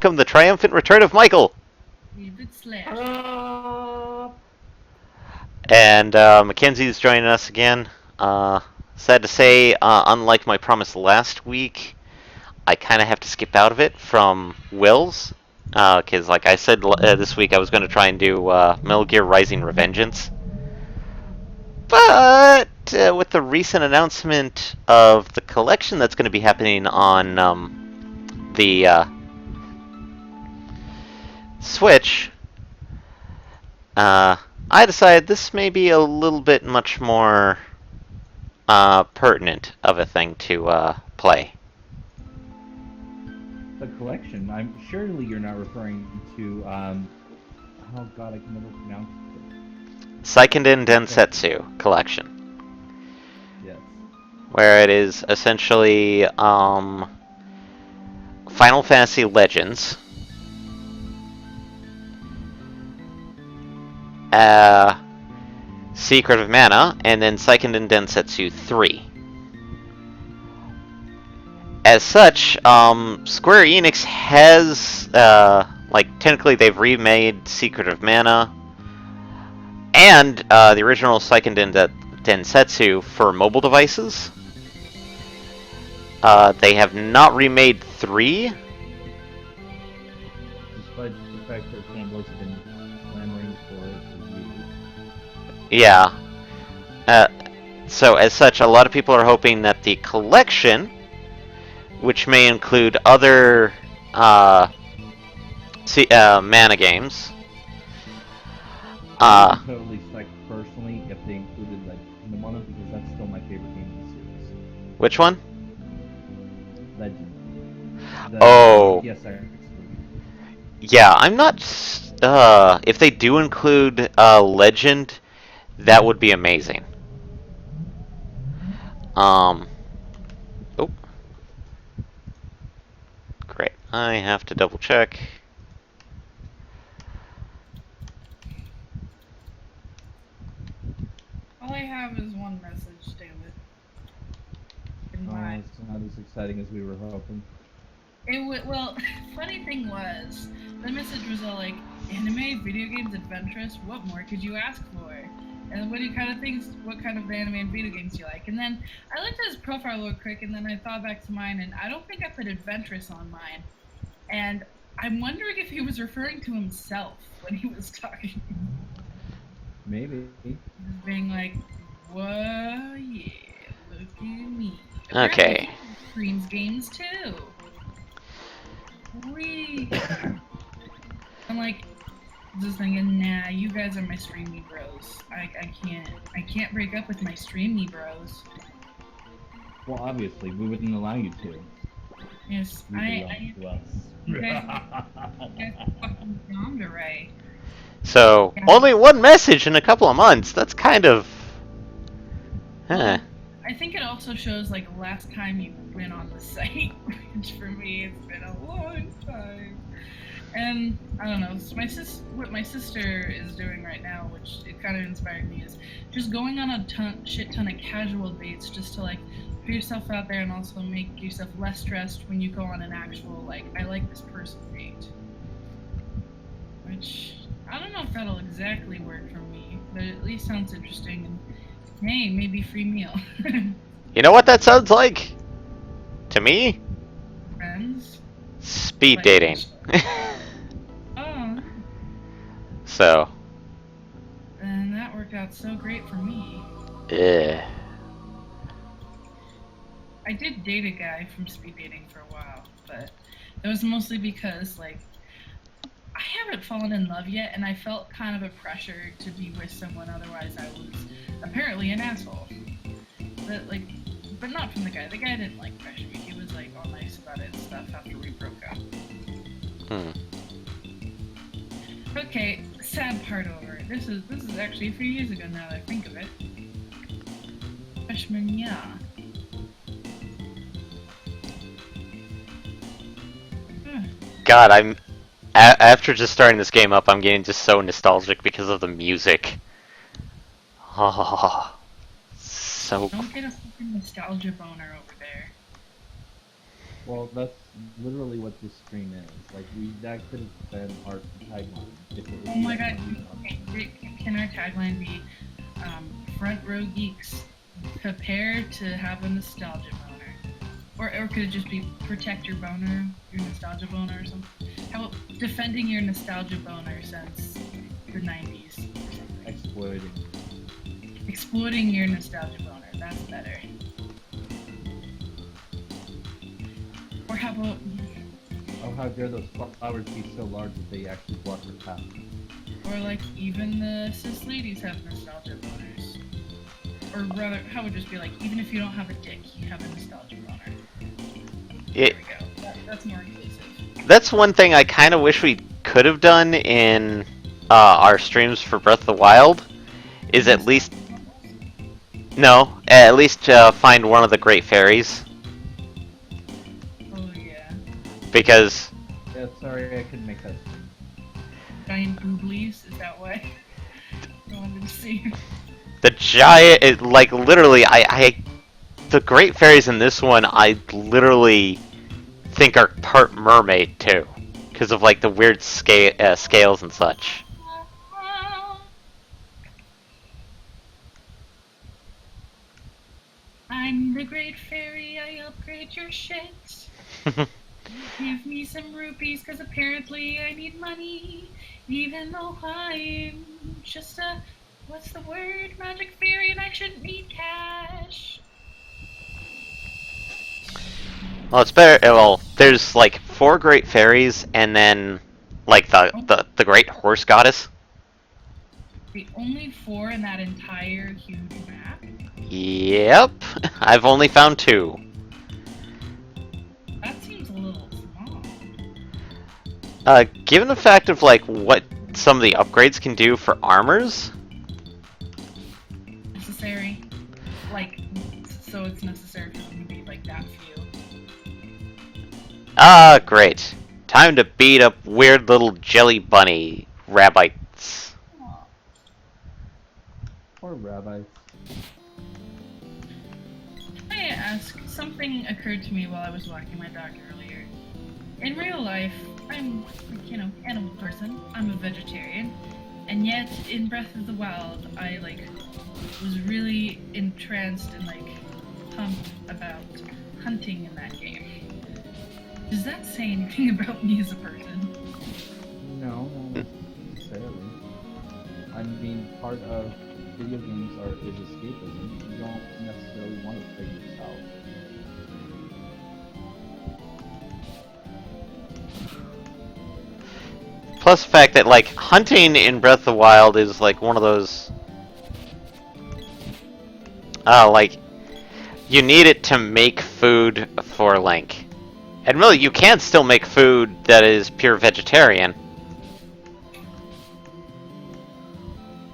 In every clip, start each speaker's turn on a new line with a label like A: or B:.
A: Welcome the triumphant return of Michael!
B: David Slash.
A: And Mackenzie's joining us again. Sad to say, unlike my promise last week, I kind of have to skip out of it from Will's. Because, like I said this week, I was going to try and do Metal Gear Rising Revengeance. But with the recent announcement of the collection that's going to be happening on the Switch, I decided this may be a little bit much more pertinent of a thing to play.
C: The collection. I'm surely you're not referring to oh god, I can never pronounce it.
A: Seiken Densetsu collection,
C: Yes.
A: where it is essentially Final Fantasy Legends, Secret of Mana, and then Seiken Densetsu 3. As such, Square Enix has, technically they've remade Secret of Mana and the original Seiken Densetsu for mobile devices. They have not remade 3.
C: Despite the fact that fanboys have been clamoring for it for years.
A: Yeah. So as such, a lot of people are hoping that the collection, which may include other Mana games.
C: I would totally psyched personally if they included Legend on it because that's still my favorite game in the series.
A: Which one?
C: Legend.
A: Oh.
C: Yes, sir.
A: Yeah, I'm not. If they do include Legend, that would be amazing. Oh. Great. I have to double check.
B: All I have is one message, damn it.
C: It's not as exciting as we were hoping.
B: Well, funny thing was, the message was all like, anime, video games, adventurous, what more could you ask for? And what kind of anime and video games do you like? And then I looked at his profile real quick, and then I thought back to mine, and I don't think I put adventurous on mine. And I'm wondering if he was referring to himself when he was talking.
C: Maybe.
B: Just being like, whoa, yeah, look at me.
A: Okay.
B: Streams games too. Wee. I'm like, just thinking, nah, you guys are my streamy bros. I can't break up with my streamy bros.
C: Well, obviously, we wouldn't allow you to.
B: Yes,
C: You
B: I
C: belong
B: you
C: to
B: guys
C: us.
B: fucking bound to right.
A: So,
B: Yeah.
A: only one message in a couple of months. That's kind of... Huh.
B: I think it also shows like last time you went on the site, which for me it's been a long time. And I don't know, what my sister is doing right now, which it kind of inspired me, is just going on a shit ton of casual dates just to like put yourself out there and also make yourself less stressed when you go on an actual like I like this person date. Which I don't know if that'll exactly work for me, but it at least sounds interesting and hey, maybe free meal.
A: You know what that sounds like? To me?
B: Friends?
A: Speed
B: Like-
A: dating.
B: Oh,
A: So,
B: and that worked out so great for me.
A: yeah.
B: I did date a guy from speed dating for a while, but it was mostly because, like, I haven't fallen in love yet, and I felt kind of a pressure to be with someone, otherwise I was apparently an asshole. But not from the guy. The guy didn't, like, pressure me. He was, like, all nice about it and stuff after we broke up.
A: Hmm.
B: Okay, sad part over. This is actually a few years ago now that I think of it. Freshman year.
A: God, after just starting this game up, I'm getting just so nostalgic because of the music. Oh, so...
B: Don't get a fucking nostalgia boner over there.
C: Well, that's literally what this stream is. Like that could have been our tagline if it was.
B: Oh my god, can our tagline be Front Row Geeks prepare to have a nostalgia boner? Or could it just be protect your boner, your nostalgia boner or something? How about defending your nostalgia boner since the 90s or something?
C: Exploiting.
B: Exploiting your nostalgia boner, that's better. Or how about...
C: Oh, how dare those flowers be so large that they actually block your path.
B: Or like, even the cis ladies have nostalgia boners. Or rather, how would it just be like, even if you don't have a dick, you have a nostalgia boner. There we go. That's more inclusive.
A: That's one thing I kind of wish we could have done in our streams for Breath of the Wild, is at least... No, at least find one of the Great Fairies.
B: Oh yeah.
A: Because...
C: Yeah, sorry, I couldn't make that.
B: Giant booblies, is that why? I wanted to see.
A: The giant, like literally, the Great Fairies in this one, I literally think are part mermaid too, because of like the weird scales and such.
B: I'm the Great Fairy, I upgrade your shit. Give me some rupees, cause apparently I need money. Even though I'm just a, what's the word, magic fairy, and I shouldn't need cash.
A: Well, it's better. Well, there's like 4 Great Fairies, and then like the Great Horse Goddess.
B: The only 4 in that entire huge map?
A: Yep, I've only found 2.
B: That seems a little small.
A: Given the fact of like what some of the upgrades can do for armors.
B: Necessary? Like, so it's necessary for them to be like that few.
A: Ah, great. Time to beat up weird little jelly bunny rabbites.
B: Aw.
C: Poor rabbis.
B: May I ask, something occurred to me while I was walking my dog earlier. In real life, I'm, animal person. I'm a vegetarian. And yet, in Breath of the Wild, I, was really entranced and, pumped about hunting in that game. Does that say anything about me as a person?
C: No, not necessarily. I mean, part of video games is escapism. You don't necessarily want to play yourself.
A: Plus the fact that hunting in Breath of the Wild is one of those you need it to make food for Link. And really you can still make food that is pure vegetarian.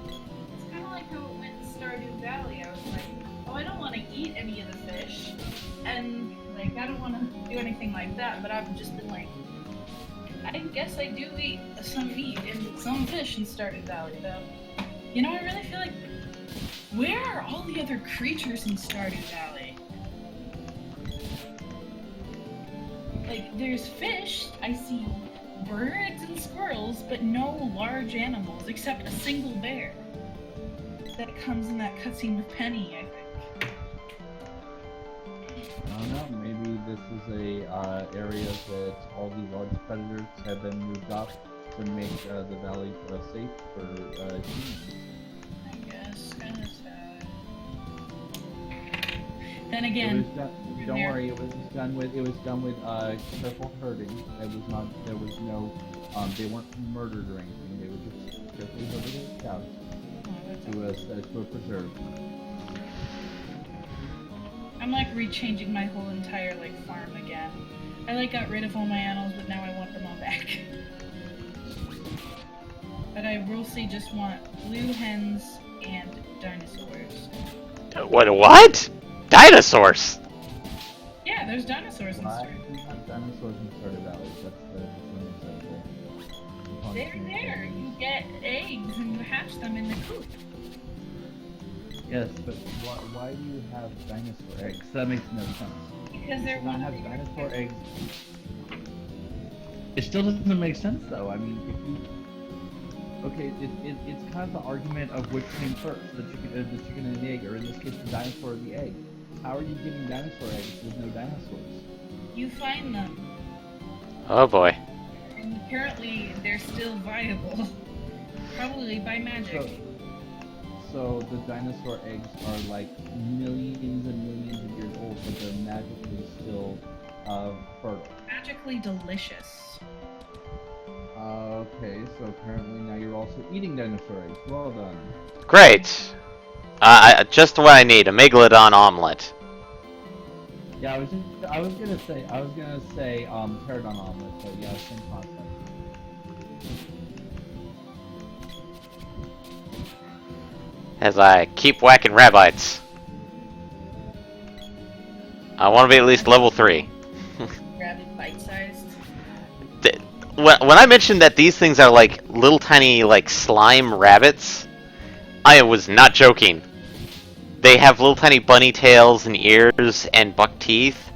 B: It's kind of like how it went in Stardew Valley. I was like, oh, I don't want to eat any of the fish. And, I don't want to do anything like that, but I've just been I guess I do eat some meat and some fish in Stardew Valley, though. I really feel like, where are all the other creatures in Stardew Valley? There's fish, I see birds and squirrels, but no large animals, except a single bear. That comes in that cutscene with Penny, I think.
C: I don't know, maybe this is a area that all the large predators have been moved off to make the valley safe for humans.
B: I guess, kind of sad. Then again,
C: Don't worry, it was done with careful herding. There was no they weren't murdered or anything. They were just carefully herded cows to a preserve.
B: I'm rechanging my whole entire farm again. I got rid of all my animals, but now I want them all back. But I mostly just want blue hens and dinosaurs.
A: What? Dinosaurs?
B: Yeah, there's dinosaurs in
C: Why
B: Stardew.
C: do you have dinosaurs in Stardew Valley? That's the thing
B: They're there. You get eggs and you hatch them in the coop.
C: Yes, but why do you have dinosaur eggs? That makes no sense.
B: Because they're
C: You should not
B: one
C: have
B: of the
C: dinosaur eggs. It still doesn't make sense though. I mean, if you okay, it's kind of the argument of which came first, the chicken and the egg, or in this case, the dinosaur or the egg. How are you getting dinosaur eggs with no dinosaurs?
B: You find them,
A: Oh boy.
B: and apparently they're still viable. Probably by magic.
C: So the dinosaur eggs are like millions and millions of years old, but they're magically still fertile.
B: Magically delicious.
C: Okay, so apparently now you're also eating dinosaur eggs. Well done.
A: Great. Just what I need, a megalodon omelet.
C: Yeah, I was gonna say pterodon omelet, but yeah, same concept.
A: As I keep whacking rabbits. I want to be at least level 3.
B: Rabbit bite-sized.
A: When I mentioned that these things are like little tiny like slime rabbits, I was not joking. They have little tiny bunny tails and ears and buck teeth,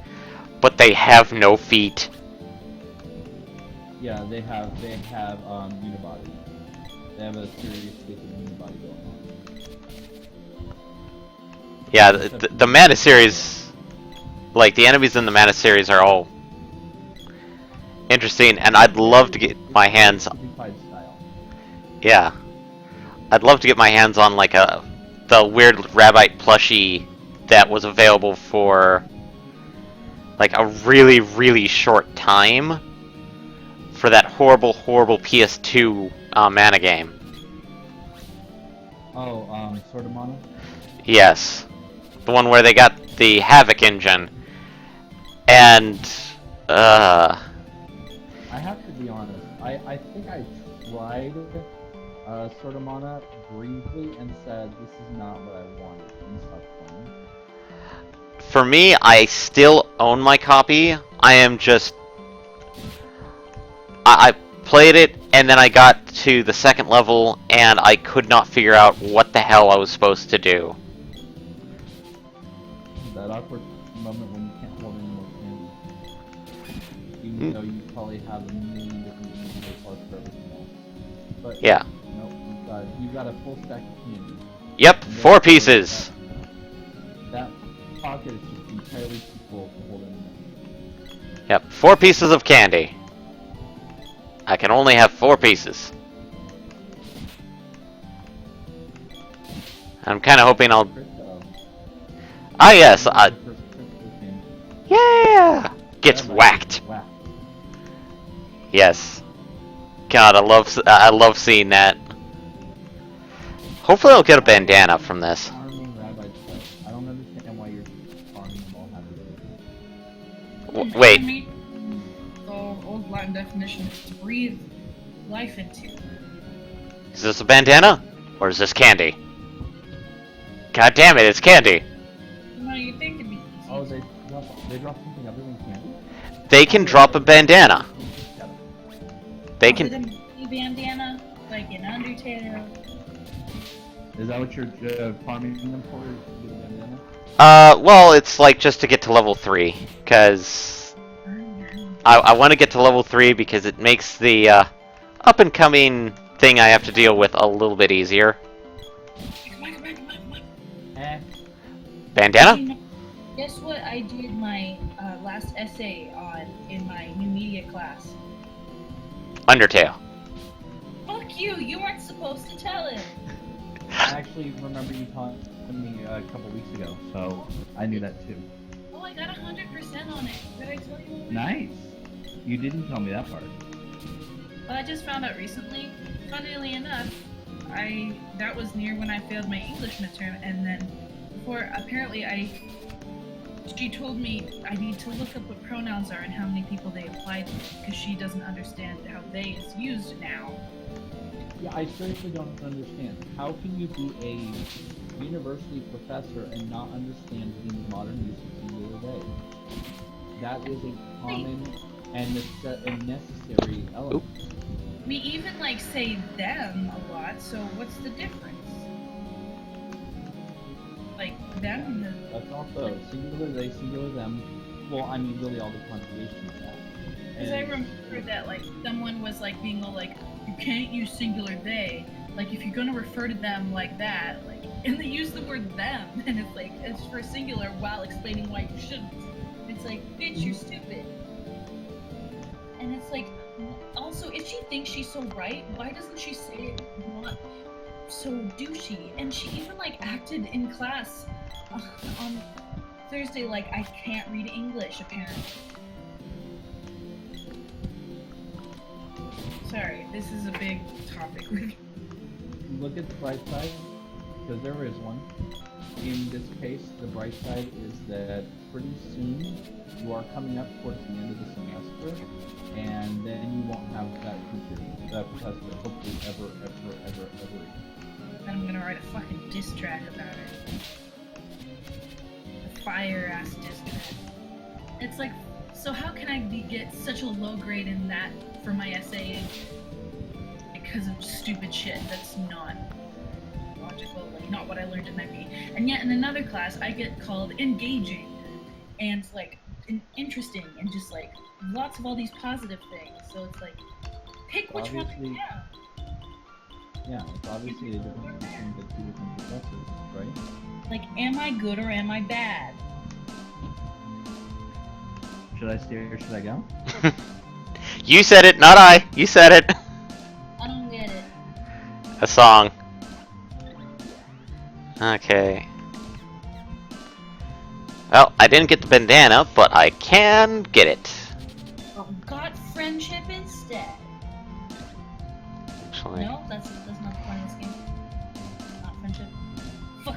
A: but they have no feet.
C: Yeah, they have unibody. They have a serious case of unibody going on.
A: Yeah, the Mana series, like the enemies in the Mana series are all interesting, and I'd love to get my hands. Yeah, I'd love to get my hands on like the weird rabbit plushie that was available for like a really really short time for that horrible PS2 Mana game.
C: Oh, Sword of Mana?
A: Yes, the one where they got the Havoc engine, and
C: I have to be honest. I think I tried Sword of Mana briefly and said this is not what I wanted and stopped playing.
A: for me, I still own my copy. I am just I played it, and then I got to the second level, and I could not figure out what the hell I was supposed to do.
C: That awkward moment when you can't hold any more candy. Even though you probably have a million different candy parts for everything else. But
A: Yeah.
C: no, you've got a full stack of candy.
A: Yep, 4 pieces.
C: That pocket is just entirely too full to hold anything.
A: Yep, 4 pieces of candy. I can only have 4 pieces. I'm kind of hoping I'll. Ah, yes. Yeah. Gets whacked. Yes. God, I love seeing that. Hopefully, I'll get a bandana from this.
C: I don't understand why you're farming them all happy.
A: Wait.
B: The old Latin definition is to breathe life into.
A: Is this a bandana? Or is this candy? God damn it, it's candy!
B: No, you think it'd be easy.
C: Oh, they drop something other than candy?
A: They can drop a bandana. They
B: With
A: can.
B: a bandana, like in Undertale.
C: Is that what you're farming them for? To get a bandana?
A: Well, it's like just to get to level 3. Because I want to get to level 3 because it makes the up and coming thing I have to deal with a little bit easier. Bandana?
B: Guess what I did my last essay on in my new media class?
A: Undertale.
B: Fuck you! You weren't supposed to tell it!
C: I actually remember you telling me a couple weeks ago, so I knew that too.
B: Oh, I got 100% on it. Did I tell you?
C: Nice! You didn't tell me that part.
B: Well, I just found out recently. Funnily enough, that was near when I failed my English midterm, and then apparently she told me I need to look up what pronouns are and how many people they apply to, because she doesn't understand how they is used now.
C: Yeah, I seriously don't understand. How can you be a university professor and not understand the modern usage in your day? That is a common and necessary element.
B: We even say them a lot, so what's the difference? Them.
C: That's also singular they, singular them. Well, I mean, really all the conjugations that.
B: Because I remember that, like, someone was, like, being all like, you can't use singular they. Like, if you're gonna refer to them like that, like, and they use the word them, and it's like, it's for singular while explaining why you shouldn't. It's like, bitch, you're stupid. And it's like, also, if she thinks she's so right, why doesn't she say it not so douchey? And she even, like, acted in class on Thursday like, I can't read English, apparently. Sorry, this is a big topic.
C: Look at the bright side, because there is one. In this case, the bright side is that pretty soon you are coming up towards the end of the semester, and then you won't have that professor, hopefully ever again.
B: I'm gonna write a fucking diss track about it. A fire-ass diss track. It's like, so how can I get such a low grade in that for my essay because of stupid shit that's not logical, like not what I learned in IB. And yet in another class I get called engaging and like interesting and just like lots of all these positive things. So it's like, pick which one.
C: Yeah, it's obviously a difference between the two different professors, right?
B: Like, am I good or am I bad?
C: Should I stay or should I go?
A: You said it, not I. You said it.
B: I don't get it.
A: A song. Okay. Well, I didn't get the bandana, but I can get it.
B: Oh, got friendship instead.
A: Actually.
B: No, that's not the point of this game. Not friendship. Fuck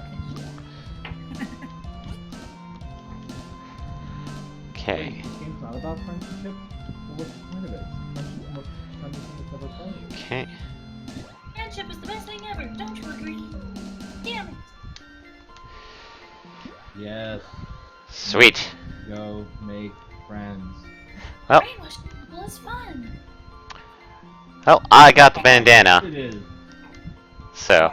B: it.
A: Okay.
C: This game's not about friendship. Well, what's the point of it? Friendship is never played.
A: Okay.
B: Friendship is the best thing ever. Don't you agree? Damn it.
C: Yes.
A: Sweet.
C: Go make friends.
A: Well.
B: Brainwashing people is fun.
A: Well, I got the bandana.
C: It is.
A: So.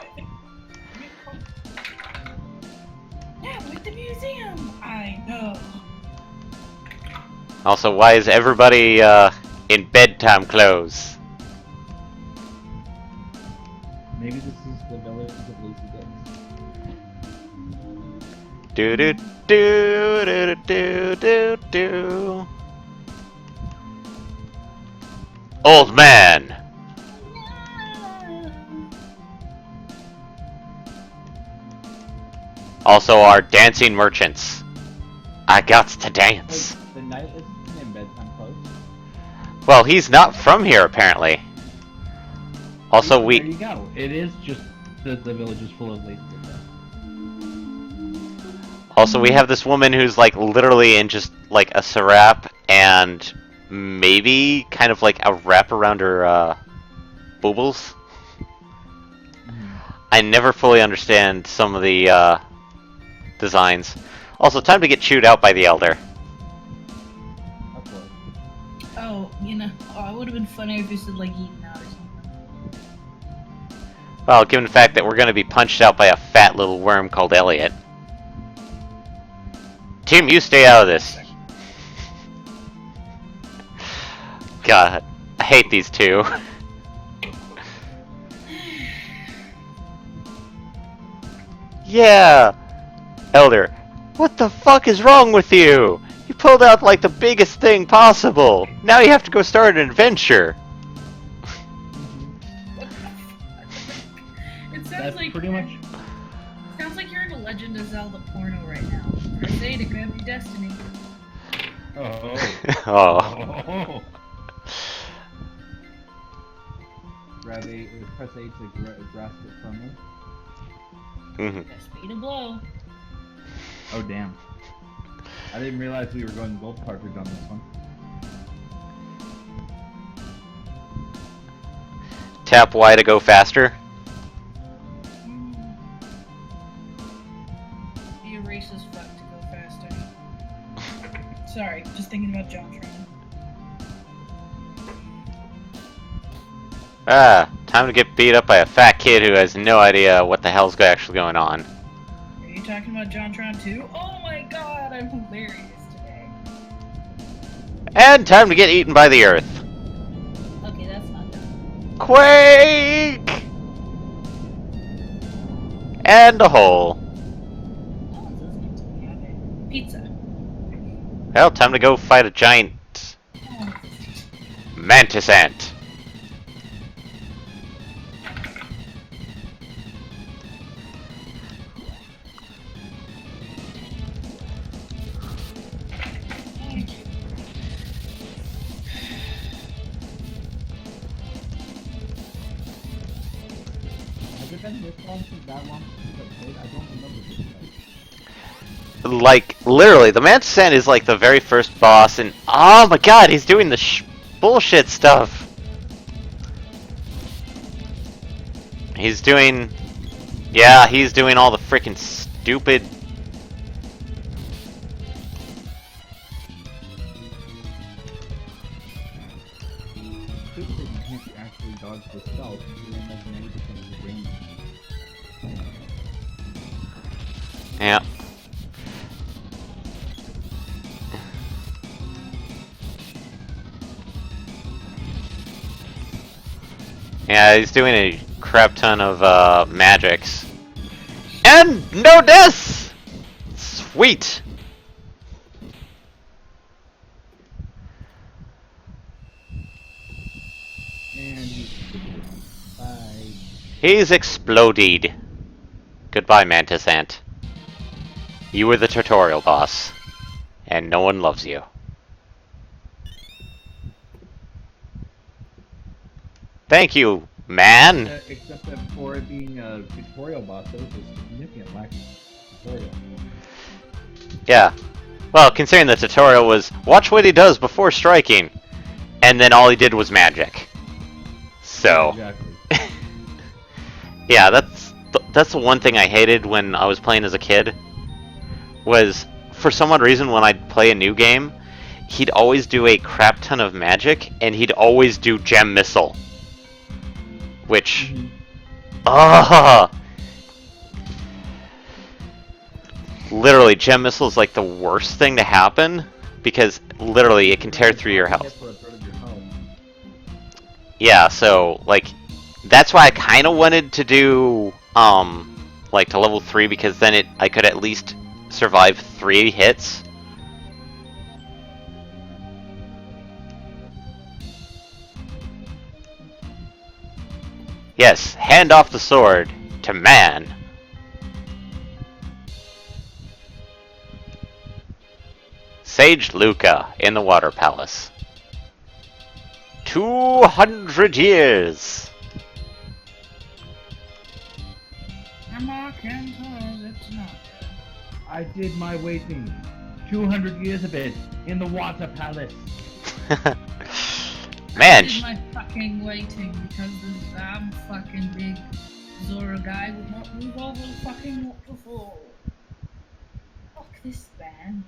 B: Yeah, with the museum. I know.
A: Also, why is everybody in bedtime clothes?
C: Maybe this is the village of lazy dicks.
A: Do do do do do do do. Old man. Also, our dancing merchants. I got to dance.
C: Wait, the knight isn't in bedtime clothes?
A: Well, he's not from here, apparently. Also,
C: There
A: we.
C: you go. It is just the village is full of lazy dicks.
A: Also, we have this woman who's like literally in just like a sarap and maybe kind of like a wrap around her boobles. I never fully understand some of the designs. Also, time to get chewed out by the elder.
B: Oh, you know, it would have been funny if you said like eaten out or something.
A: Well, given the fact that we're going to be punched out by a fat little worm called Elliot. Tim, you stay out of this. God, I hate these two. Yeah! Elder, what the fuck is wrong with you? You pulled out like the biggest thing possible. Now you have to go start an adventure.
B: It sounds
C: That's
B: like
C: pretty much.
B: sounds like you're in a Legend of Zelda porno right now. Crusade to grab your destiny.
C: Oh.
A: Oh.
C: Press A to grasp it firmly.
A: Mhm.
B: Speed of blow.
C: Oh damn! I didn't realize we were going gold cartridge on this one.
A: Tap Y to go faster.
B: Be a racist fuck to go faster. Sorry, just thinking about JonTron.
A: Ah, time to get beat up by a fat kid who has no idea what the hell's actually going on.
B: Are you talking about JonTron too? Oh my god, I'm hilarious today.
A: And time to get eaten by the earth.
B: Okay, that's not done.
A: Quake! And a hole.
B: No one's listening to me, are they? Pizza.
A: Well, time to go fight a giant
B: Oh.
A: mantis ant.
C: Has it been this long since that long since I played? I don't remember this fight.
A: Like, literally, the mantis ant is like the very first boss, and oh my god, he's doing the bullshit stuff. He's doing... Yeah, he's doing all the freaking stupid...
C: Good thing you can't actually dodge the stealth. You don't have 90% of the range.
A: Yeah. Yeah, he's doing a crap ton of magics. And no deaths! Sweet!
C: And bye.
A: He's exploded. Goodbye, Mantis Ant. You were the tutorial boss, and no one loves you. Thank you, man!
C: Except that for it being a tutorial boss, there was a significant lack of tutorial.
A: Yeah. Well, considering the tutorial was, watch what he does before striking, and then all he did was magic. So...
C: Yeah, exactly.
A: Yeah, that's the one thing I hated when I was playing as a kid, was for some odd reason when I'd play a new game, he'd always do a crap ton of magic, and he'd always do gem missile. Which... Literally, gem missile is like the worst thing to happen, because literally it can tear through your health. Yeah, so, like, that's why I kind of wanted to do, like, to level 3, because then I could at least survive 3 hits. Yes, hand off the sword to man. Sage Luca in the Water Palace. 200 years!
C: I did my waiting. 200 years of it in the Water Palace.
A: Man,
B: I did my fucking waiting because this damn fucking big Zora guy would not move over the fucking waterfall. Fuck this man.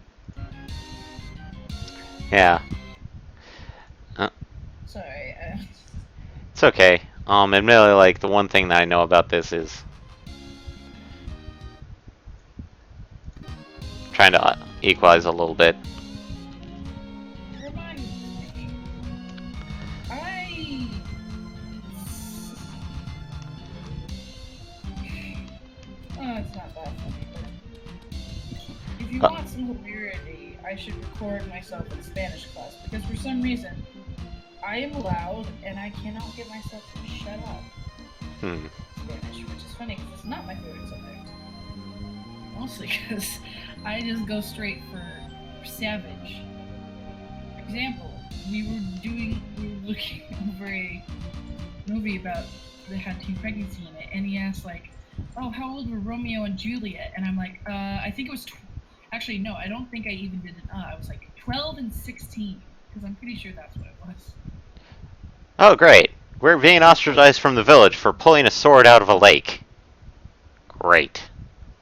A: yeah.
B: Sorry,
A: It's okay. Admittedly, like, the one thing that I know about this is trying to equalize a little bit.
B: remind me. Oh, it's not that funny, but if you want some hilarity, I should record myself in Spanish class, because for some reason, I am loud and I cannot get myself to shut up. Spanish, which is funny because it's not my favorite subject. Mostly because I just go straight for savage. For example, we were looking over a movie about that had teen pregnancy in it, and he asked like, "Oh, how old were Romeo and Juliet?" And I'm like, I think it was. Actually, no, I don't think I even did an. I was like 12 and 16, because I'm pretty sure that's what it was.
A: Oh, great. We're being ostracized from the village for pulling a sword out of a lake. Great.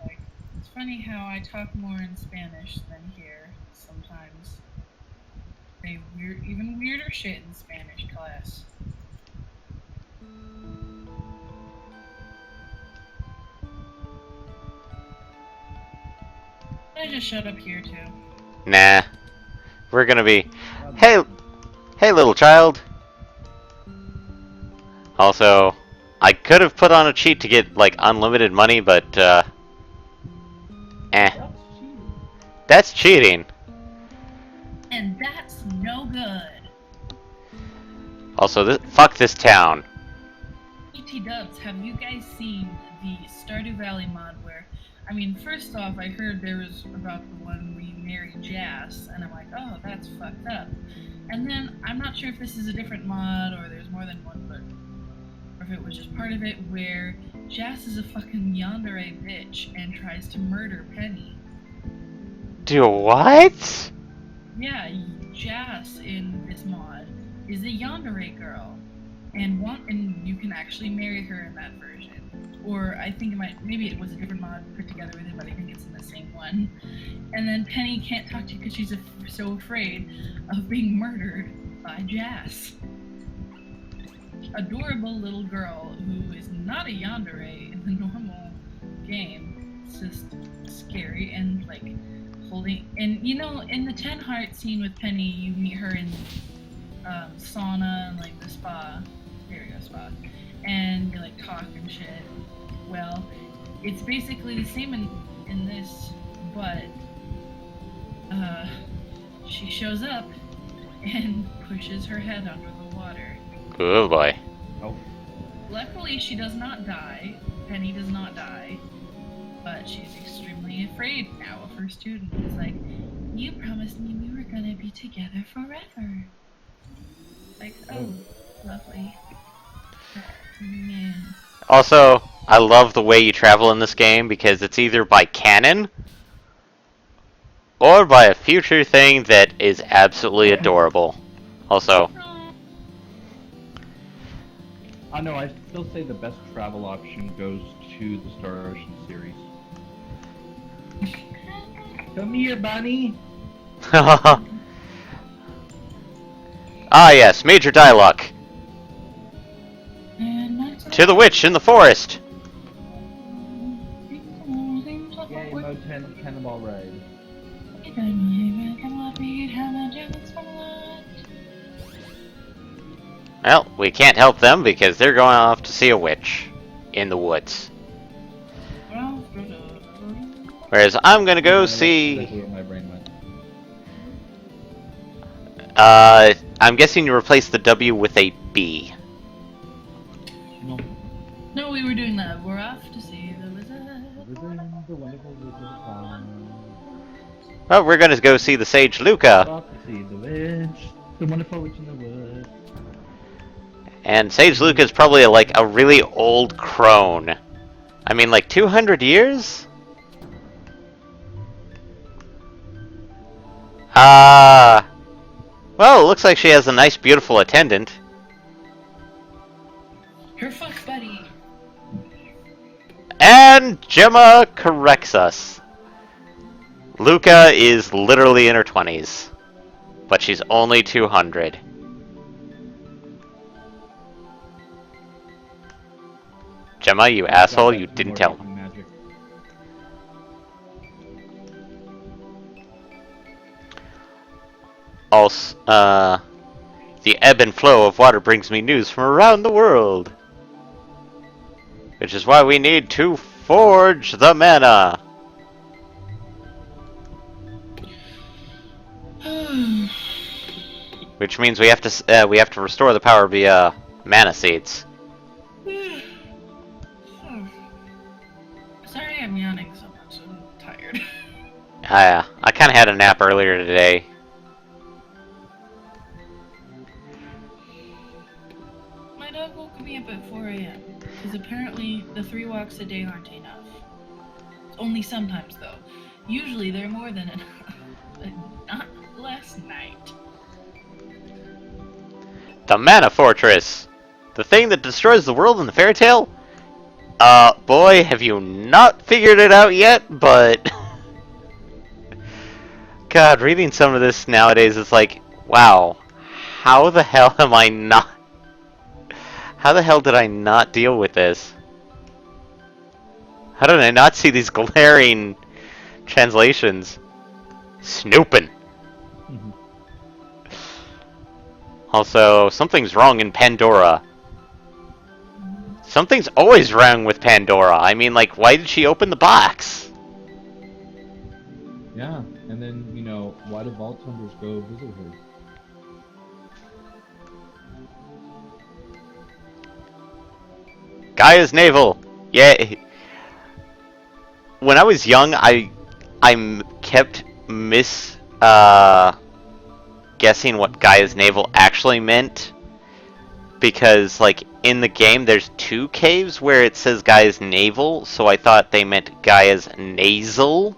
B: Like, it's funny how I talk more in Spanish than here sometimes. Say even weirder shit in Spanish class. I just shut up here too.
A: Nah. We're gonna be... Hey, hey, little child. Also, I could have put on a cheat to get like unlimited money, but eh,
C: That's cheating.
A: that's cheating.
B: And that's no good.
A: Also, fuck this town.
B: ET Dubs, have you guys seen the Stardew Valley mod where, I mean, first off, I heard there was about the one where you marry Jas, and I'm like, oh, that's fucked up. And then, I'm not sure if this is a different mod, or there's more than one, but, or if it was just part of it, where Jas is a fucking yandere bitch and tries to murder Penny.
A: Do what?
B: Yeah, Jas in this mod is a yandere girl. And you can actually marry her in that version. Or I think maybe it was a different mod put together with it, but I think it's in the same one. And then Penny can't talk to you because she's so afraid of being murdered by Jas. Adorable little girl who is not a yandere in the normal game. It's just scary and like holding. And you know, in the 10 heart scene with Penny, you meet her in sauna and like the spa. There we go, spa. And you like talk and shit. Well, it's basically the same in this, but she shows up and pushes her head under the water.
A: Oh boy.
C: Oh.
B: Luckily, she does not die. Penny does not die, but she's extremely afraid now of her student. It's like, you promised me we were gonna be together forever. Like, oh, lovely. Man.
A: Also, I love the way you travel in this game because it's either by cannon or by a future thing that is absolutely adorable. Also,
C: I know, I still say the best travel option goes to the Star Ocean series. Come here, bunny!
A: ah yes, Major Dialogue. To the witch in the forest.
C: Yay, Mode 10 Cannonball Ride.
A: Well, we can't help them because they're going off to see a witch in the woods. Whereas I'm gonna go see.
C: Exactly where my brain went.
A: I'm guessing you replaced the W with a B.
C: No.
B: No, we were doing that. We're off to see the wizard.
C: The wonderful wizard of Oz.
A: Well, we're gonna go see the sage Luca.
C: Off to see the witch. The wonderful witch in the woods.
A: And Sage Luca is probably like a really old crone. I mean, like 200 years? Well, it looks like she has a nice, beautiful attendant.
B: Her fuck buddy.
A: And Gemma corrects us. Luca is literally in her 20s. But she's only 200. Gemma, you asshole, you didn't tell.
C: Magic.
A: Also, the ebb and flow of water brings me news from around the world. Which is why we need to forge the mana. Which means we have to restore the power via mana seeds.
B: Sorry I'm yawning so much. I'm tired.
A: I kind of had a nap earlier today.
B: My dog woke me up at 4 a.m. because apparently the 3 walks a day aren't enough. Only sometimes though. Usually they're more than enough. But not last night.
A: The Mana Fortress! The thing that destroys the world in the fairy tale? Boy, have you not figured it out yet, but... God, reading some of this nowadays is like, wow, how the hell am I not... How the hell did I not deal with this? How did I not see these glaring translations? Snooping. Also, something's wrong in Pandora. Something's always wrong with Pandora. I mean, like, why did she open the box?
C: Yeah, and then, you know, why do vault hunters go visit her?
A: Gaia's navel. Yay. When I was young, I kept guessing what Gaia's navel actually meant, because like in the game there's two caves where it says Gaia's navel, so I thought they meant Gaia's nasal.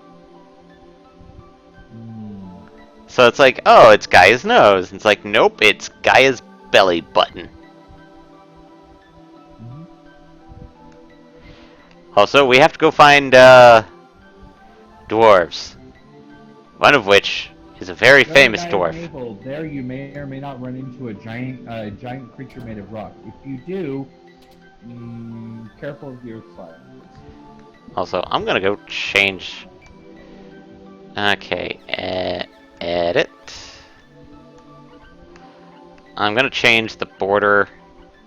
A: So it's like, oh, it's Gaia's nose. And it's like, nope, it's Gaia's belly button. Also, we have to go find dwarves. One of which is a very famous dwarf.
C: Navel. There you may or may not run into a giant creature made of rock. If you do, careful of your slide.
A: Also, I'm gonna go change. Okay, edit. I'm gonna change the border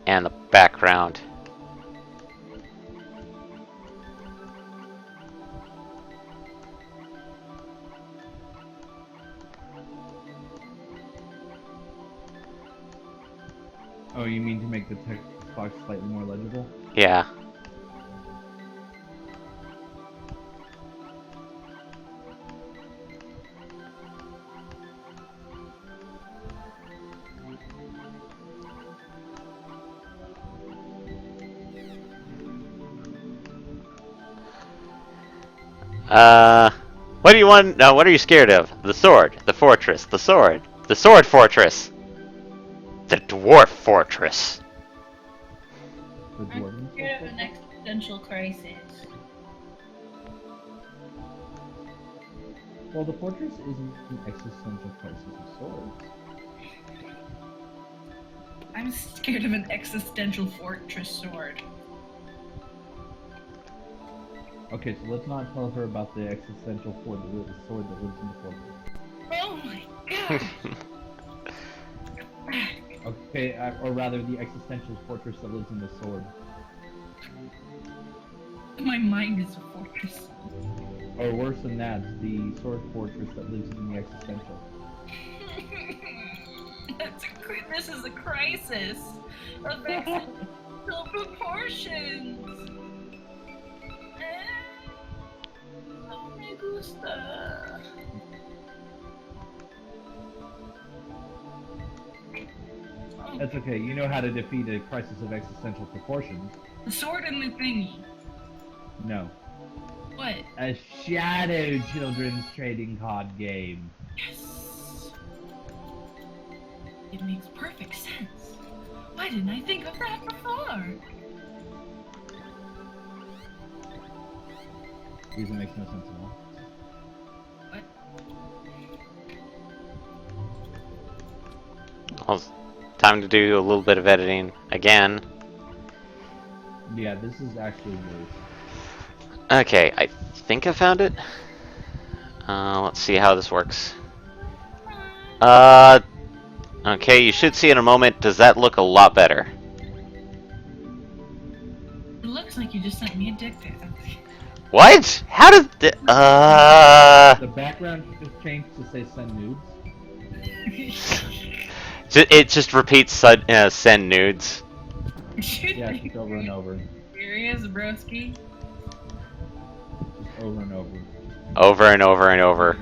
A: and the background.
C: Oh, you mean to make the text box slightly more legible?
A: Yeah. What do you want? No, what are you scared of? The sword, the fortress, the sword fortress, the dwarf fortress.
C: The
B: I'm
C: dwarven
B: scared of an existential crisis.
C: Well, the fortress isn't an existential crisis of swords.
B: I'm scared of an existential fortress sword.
C: Okay, so let's not tell her about the existential sword that lives in the fortress.
B: Oh my god!
C: Okay, or rather, the existential fortress that lives in the sword.
B: My mind is a fortress.
C: Or worse than that, the sword fortress that lives in the existential.
B: This is a crisis of existential proportions. No me gusta. Oh,
C: That's okay, you know how to defeat a crisis of existential proportions.
B: the sword and the thingy.
C: No.
B: What?
C: A shadow children's trading card game.
B: Yes. It makes perfect sense. Why didn't I think of that before?
C: Reason makes no sense at all.
B: What?
A: Well, time to do a little bit of editing again.
C: Yeah, this is actually worse.
A: Okay, I think I found it. Let's see how this works. Okay, you should see in a moment. Does that look a lot better?
B: It looks like you just sent me a dick pic.
A: What? How did
C: The background just changed to say send nudes.
A: It just repeats send nudes.
C: Yeah, just over and over.
B: Serious, broski?
C: Just over and over.
A: Over and over and over.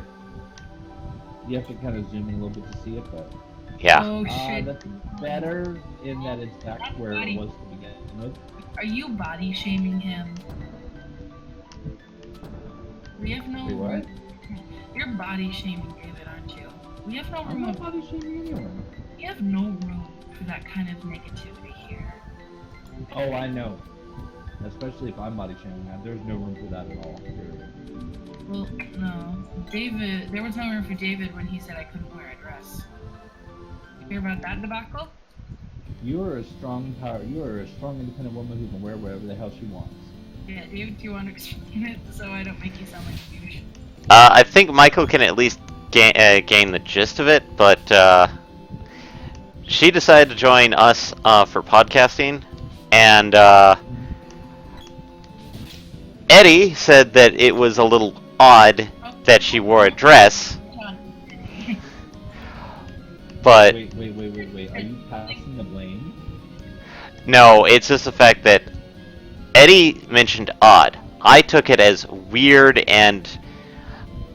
C: You have to kind of zoom in a little bit to see it, but...
A: Yeah.
B: Oh shit.
C: That's better in that it's back where it was to begin with.
B: Are you body shaming him? We have no
C: Wait, what?
B: room. You're body shaming David, aren't you? We have no
C: I'm
B: room.
C: not body shaming anyone.
B: We have no room for that kind of negativity here.
C: Oh, I know. Especially if I'm body shaming that. There's no room for that at all. Period.
B: Well, no. David, there was no room for David when he said I couldn't wear a dress. You hear about that debacle?
C: You are a strong independent woman who can wear whatever the hell she wants.
B: Yeah, David, do you want to explain it so I don't make you sound like a douche?
A: I think Michael can at least gain the gist of it, but she decided to join us for podcasting, and Eddie said that it was a little odd that she wore a dress, but
C: Wait. Are you passing the blame?
A: no, it's just the fact that Eddie mentioned odd. I took it as weird, and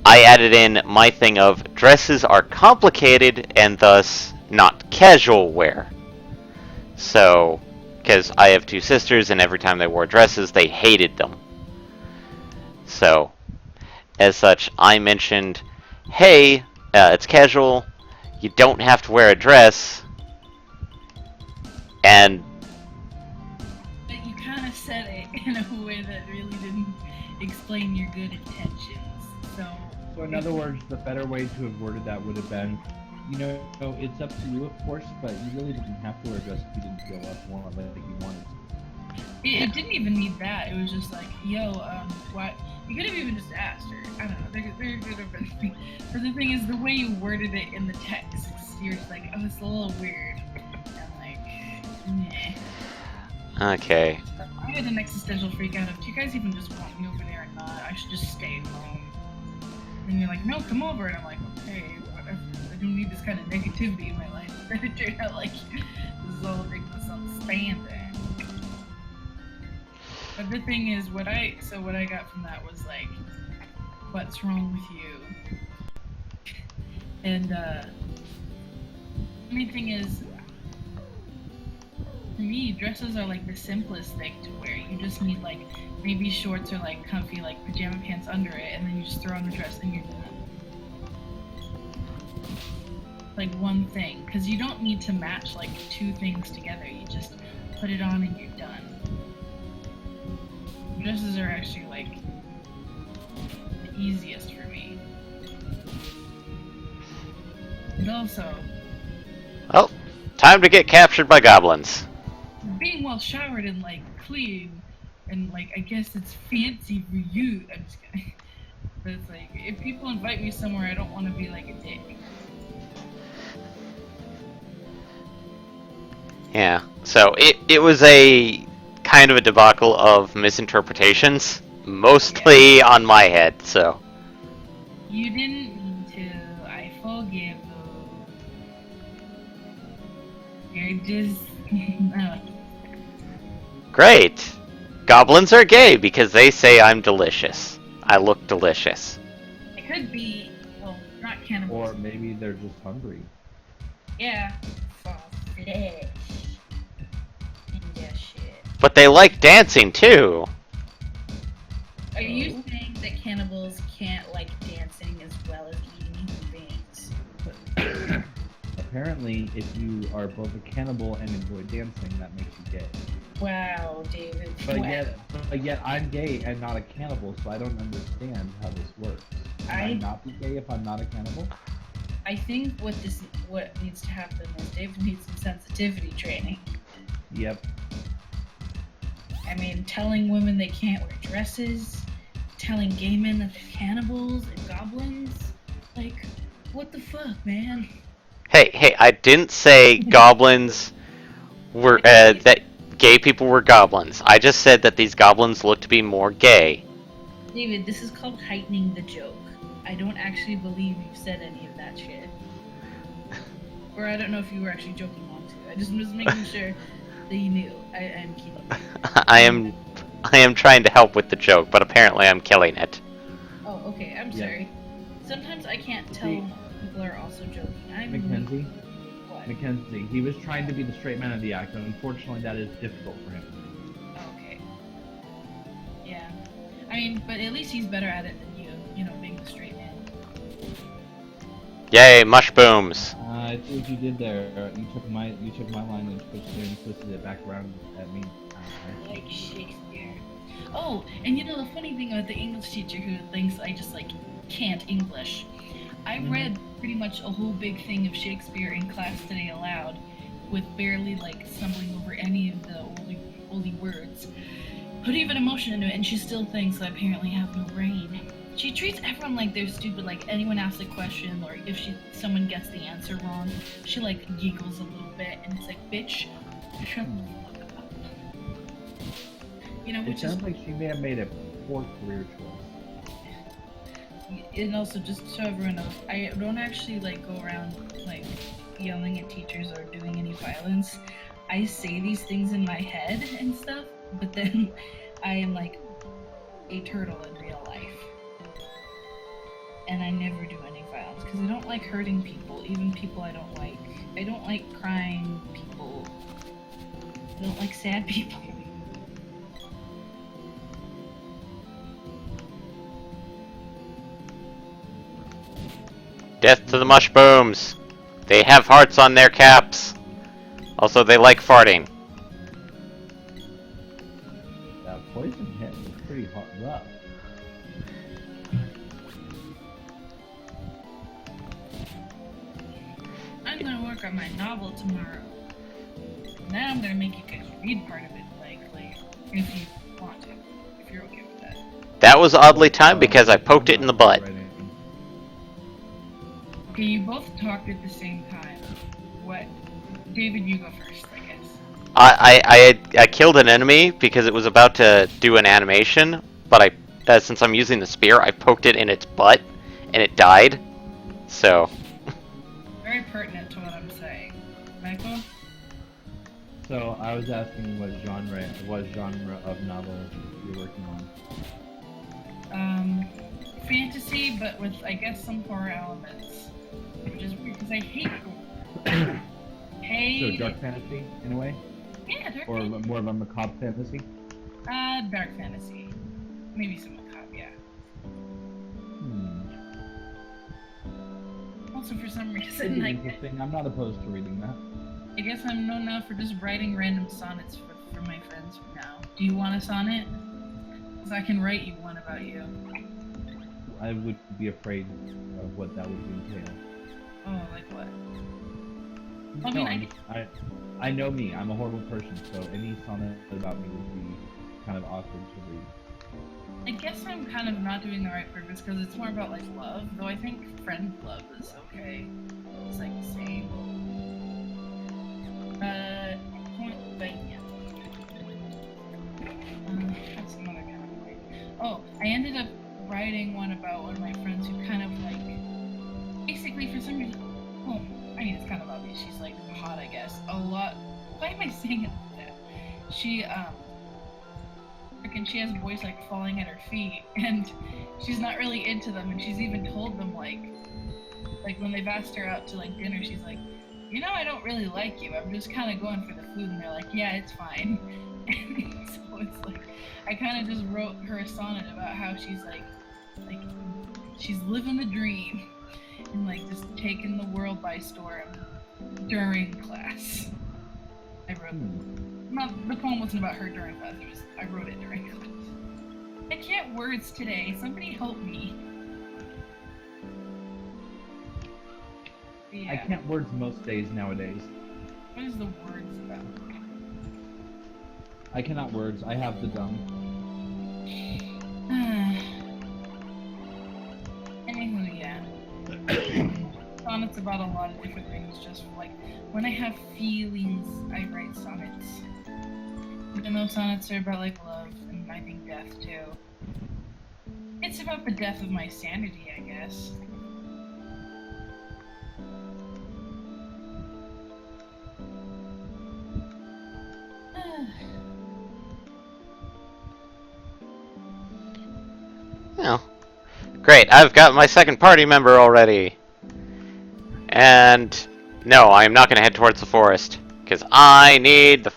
A: I added in my thing of dresses are complicated and thus not casual wear. So, because I have two sisters, and every time they wore dresses, they hated them. So, as such, I mentioned, hey, it's casual, you don't have to wear a dress, and
B: But you kind of said it in a way that really didn't explain your good intentions.
C: So in other words, the better way to have worded that would have been, it's up to you, of course, but you really didn't have to wear a dress if you didn't feel up more like you wanted to.
B: It didn't even need that. It was just like, yo, what? You could have even just asked her. I don't know. There could have been. But the thing is, the way you worded it in the text, you're just like, oh, it's a little weird. And like, meh.
A: okay.
B: I had an existential freak out of, do you guys even just want me over there or not? I should just stay home. And you're like, no, come over. And I'm like, okay, whatever. I don't need this kind of negativity in my life. Then it turned out like, this is all a big misunderstanding. But the thing is, what I got from that was like, what's wrong with you? And the main thing is, for me, dresses are like the simplest thing to wear. You just need like maybe shorts or like comfy like pajama pants under it, and then you just throw on the dress and you're done. Like one thing, because you don't need to match like two things together. You just put it on and you're done. Dresses are actually like the easiest for me. And also,
A: Oh, time to get captured by goblins.
B: being well showered and like clean, and like I guess it's fancy for you. I'm just kidding. But it's like if people invite me somewhere, I don't want to be like a dick.
A: Yeah, so it was a kind of a debacle of misinterpretations, mostly on my head, so.
B: You didn't mean to. I forgive you. You're just.
A: Great! Goblins are gay because they say I'm delicious. I look delicious.
B: It could be. Well, not cannibals.
C: Or maybe they're just hungry.
B: Yeah. For flesh. And yeah, shit.
A: But they like dancing too.
B: Are you saying that cannibals can't like dancing as well as eating human beings?
C: Apparently, if you are both a cannibal and enjoy dancing, that makes you gay.
B: Wow, David.
C: But
B: wow.
C: yet I'm gay and not a cannibal, so I don't understand how this works. Can I not be gay if I'm not a cannibal?
B: I think what needs to happen is David needs some sensitivity training.
C: Yep.
B: I mean, telling women they can't wear dresses, telling gay men that they're cannibals and goblins. Like, what the fuck, man?
A: Hey, I didn't say goblins were, that gay people were goblins. I just said that these goblins look to be more gay.
B: David, this is called heightening the joke. I don't actually believe you've said any of that shit. Or I don't know if you were actually joking on to. I just was making sure that you knew. I'm kidding.
A: I am trying to help with the joke, but apparently I'm killing it.
B: Oh, okay. I'm
C: Yeah.
B: sorry. Sometimes I can't tell when people are also joking.
C: Mackenzie?
B: What?
C: Mackenzie, he was trying to be the straight man of the act, and unfortunately that is difficult for him.
B: Okay. Yeah. I mean, but at least he's better at it than you. You know, being the straight man.
A: Yay, mushbooms!
C: I see what you did there. You took my line and twisted it back around at me.
B: Like Shakespeare. Oh, and you know the funny thing about the English teacher who thinks I just like can't English. I read pretty much a whole big thing of Shakespeare in class today aloud, with barely like stumbling over any of the oldie words. Put even emotion into it, and she still thinks I apparently have no brain. She treats everyone like they're stupid. Like anyone asks a question, or if someone gets the answer wrong, she like giggles a little bit, and it's like, bitch, shut the fuck up. You know,
C: It
B: which
C: sounds
B: is.
C: like she may have made a poor career choice.
B: And also, just so everyone knows, I don't actually like go around like yelling at teachers or doing any violence. I say these things in my head and stuff, but then I am like a turtle in real life. And I never do any violence because I don't like hurting people, even people I don't like. I don't like crying people. I don't like sad people.
A: Death to the mushbooms. They have hearts on their caps. Also, they like farting.
C: That poison hit was pretty hot, rough.
B: I'm gonna work on my novel tomorrow. Now I'm gonna make you guys read part of it, like if you want to, if you're okay with that.
A: That was oddly timed because I poked it in the butt.
B: Okay, you both talked at the same time. What? David, you go first, I guess.
A: I killed an enemy because it was about to do an animation, but since I'm using the spear, I poked it in its butt, and it died. So.
B: Very pertinent to what I'm saying. Michael?
C: So I was asking what genre of novel you're working on.
B: Fantasy, but with I guess some horror elements, which is weird because I hate gore.
C: So dark fantasy in a way,
B: Yeah, dark
C: or
B: fantasy.
C: more of a macabre fantasy.
B: Dark fantasy, maybe some macabre, yeah. Also, for some
C: Pretty
B: reason,
C: interesting. I'm not opposed to reading that.
B: I guess I'm known now for just writing random sonnets for my friends now. Do you want a sonnet? Because I can write you one about you.
C: I would be afraid of what that would entail.
B: Oh, like what? I
C: No,
B: mean,
C: I know me. I'm a horrible person, so any sonnet about me would be kind of awkward to read.
B: I guess I'm kind of not doing the right purpose because it's more about like love, though I think friend love is okay. It's like the same. What's another kind of way? Oh, I ended up writing one about one of my friends who kind of like, basically for some reason, well, I mean it's kind of obvious, she's like hot, I guess. A lot. Why am I saying it like that? She freaking she has boys like falling at her feet, and she's not really into them, and she's even told them like when they've asked her out to like dinner, she's like, you know, I don't really like you. I'm just kind of going for the food, and they're like, yeah, it's fine. So it's like I kind of just wrote her a sonnet about how she's like she's living the dream and like just taking the world by storm during class. I wrote the poem wasn't about her during class. I wrote it during class. I can't words today. Somebody help me. Yeah.
C: I can't words most days nowadays.
B: What is the words about?
C: I cannot words. I have the dumb.
B: Anywho, yeah. Sonnets about a lot of different things. Just like when I have feelings, I write sonnets. Even though sonnets are about like love and I think death too. It's about the death of my sanity, I guess.
A: Oh. Great, I've got my second party member already. And no, I am not going to head towards the forest. Because I need to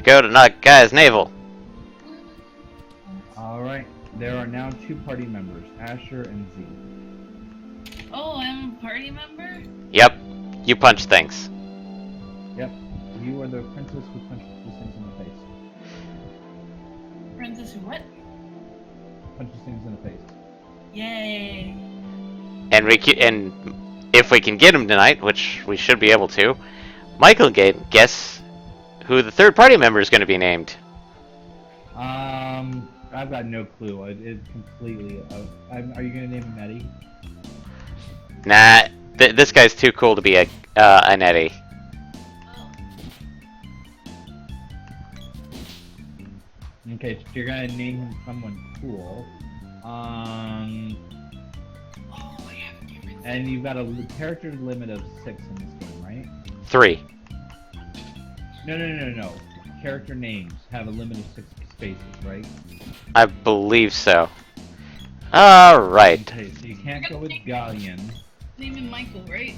A: go to Guy's Naval.
C: Alright, there are now 2 party members, Asher and Z.
B: Oh, I'm a party member?
A: Yep, you punch things.
C: Yep, you are the princess who punches things in the face.
B: Princess who what?
C: Punches things in the face.
B: Yay!
A: And if we can get him tonight, which we should be able to, Michael, guess who the third party member is going to be named.
C: I've got no clue. It's completely. Are you gonna name him Eddie?
A: Nah, this guy's too cool to be an Eddie.
C: Okay, so you're gonna name him someone cool.
B: Oh, I have a different.
C: And you've got a character limit of 6 in this game, right?
A: 3.
C: No. Character names have a limit of 6 spaces, right?
A: I believe so. Alright.
C: Okay, so you can't go with Galleon.
B: Name him Michael, right?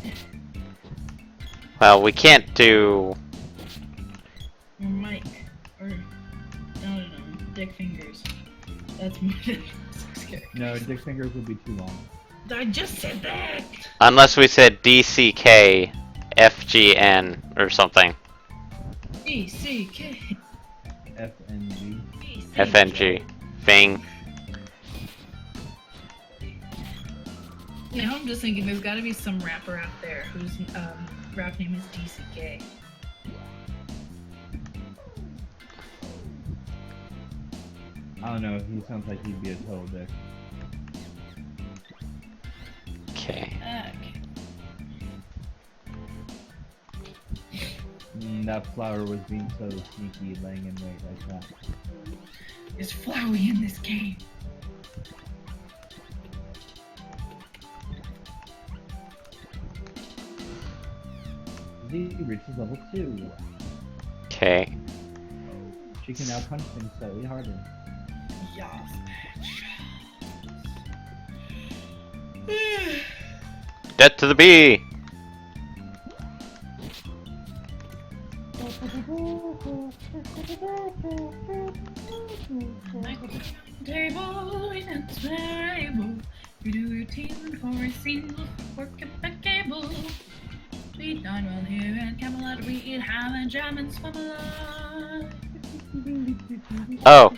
A: Well, we can't do...
B: Or Mike. Or no, Dick Fingers. That's my character.
C: No, Dick Fingers would be too long.
B: I just said that.
A: Unless we said DCK, FGN, or something.
B: DCK.
C: FNG.
A: FNG. Fing.
B: Now I'm just thinking there's got to be some rapper out there whose rap name is DCK.
C: I don't know, he sounds like he'd be a total dick.
A: Okay.
B: Okay.
C: That flower was being so sneaky, laying in wait like that.
B: Is Flowey in this game?
C: Z reaches level 2.
A: Okay.
C: She can now punch things slightly harder.
B: Yes,
A: Death to the bee!
B: Table, we dance variable. We do routine for a scene, work at the cable. We dine well here at Camelot. We eat ham and jam and swim a lot.
A: Oh,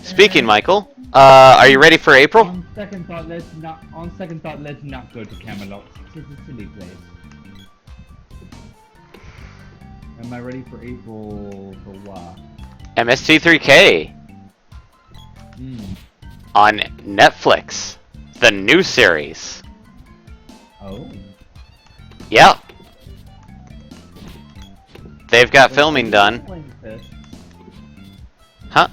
A: speaking, Michael, are you ready for April?
C: On second thought, let's not go to Camelot. It's a silly place. Am I ready for April for what?
A: MST3K on Netflix, the new series.
C: Oh.
A: Yeah. They've got filming done. Huh?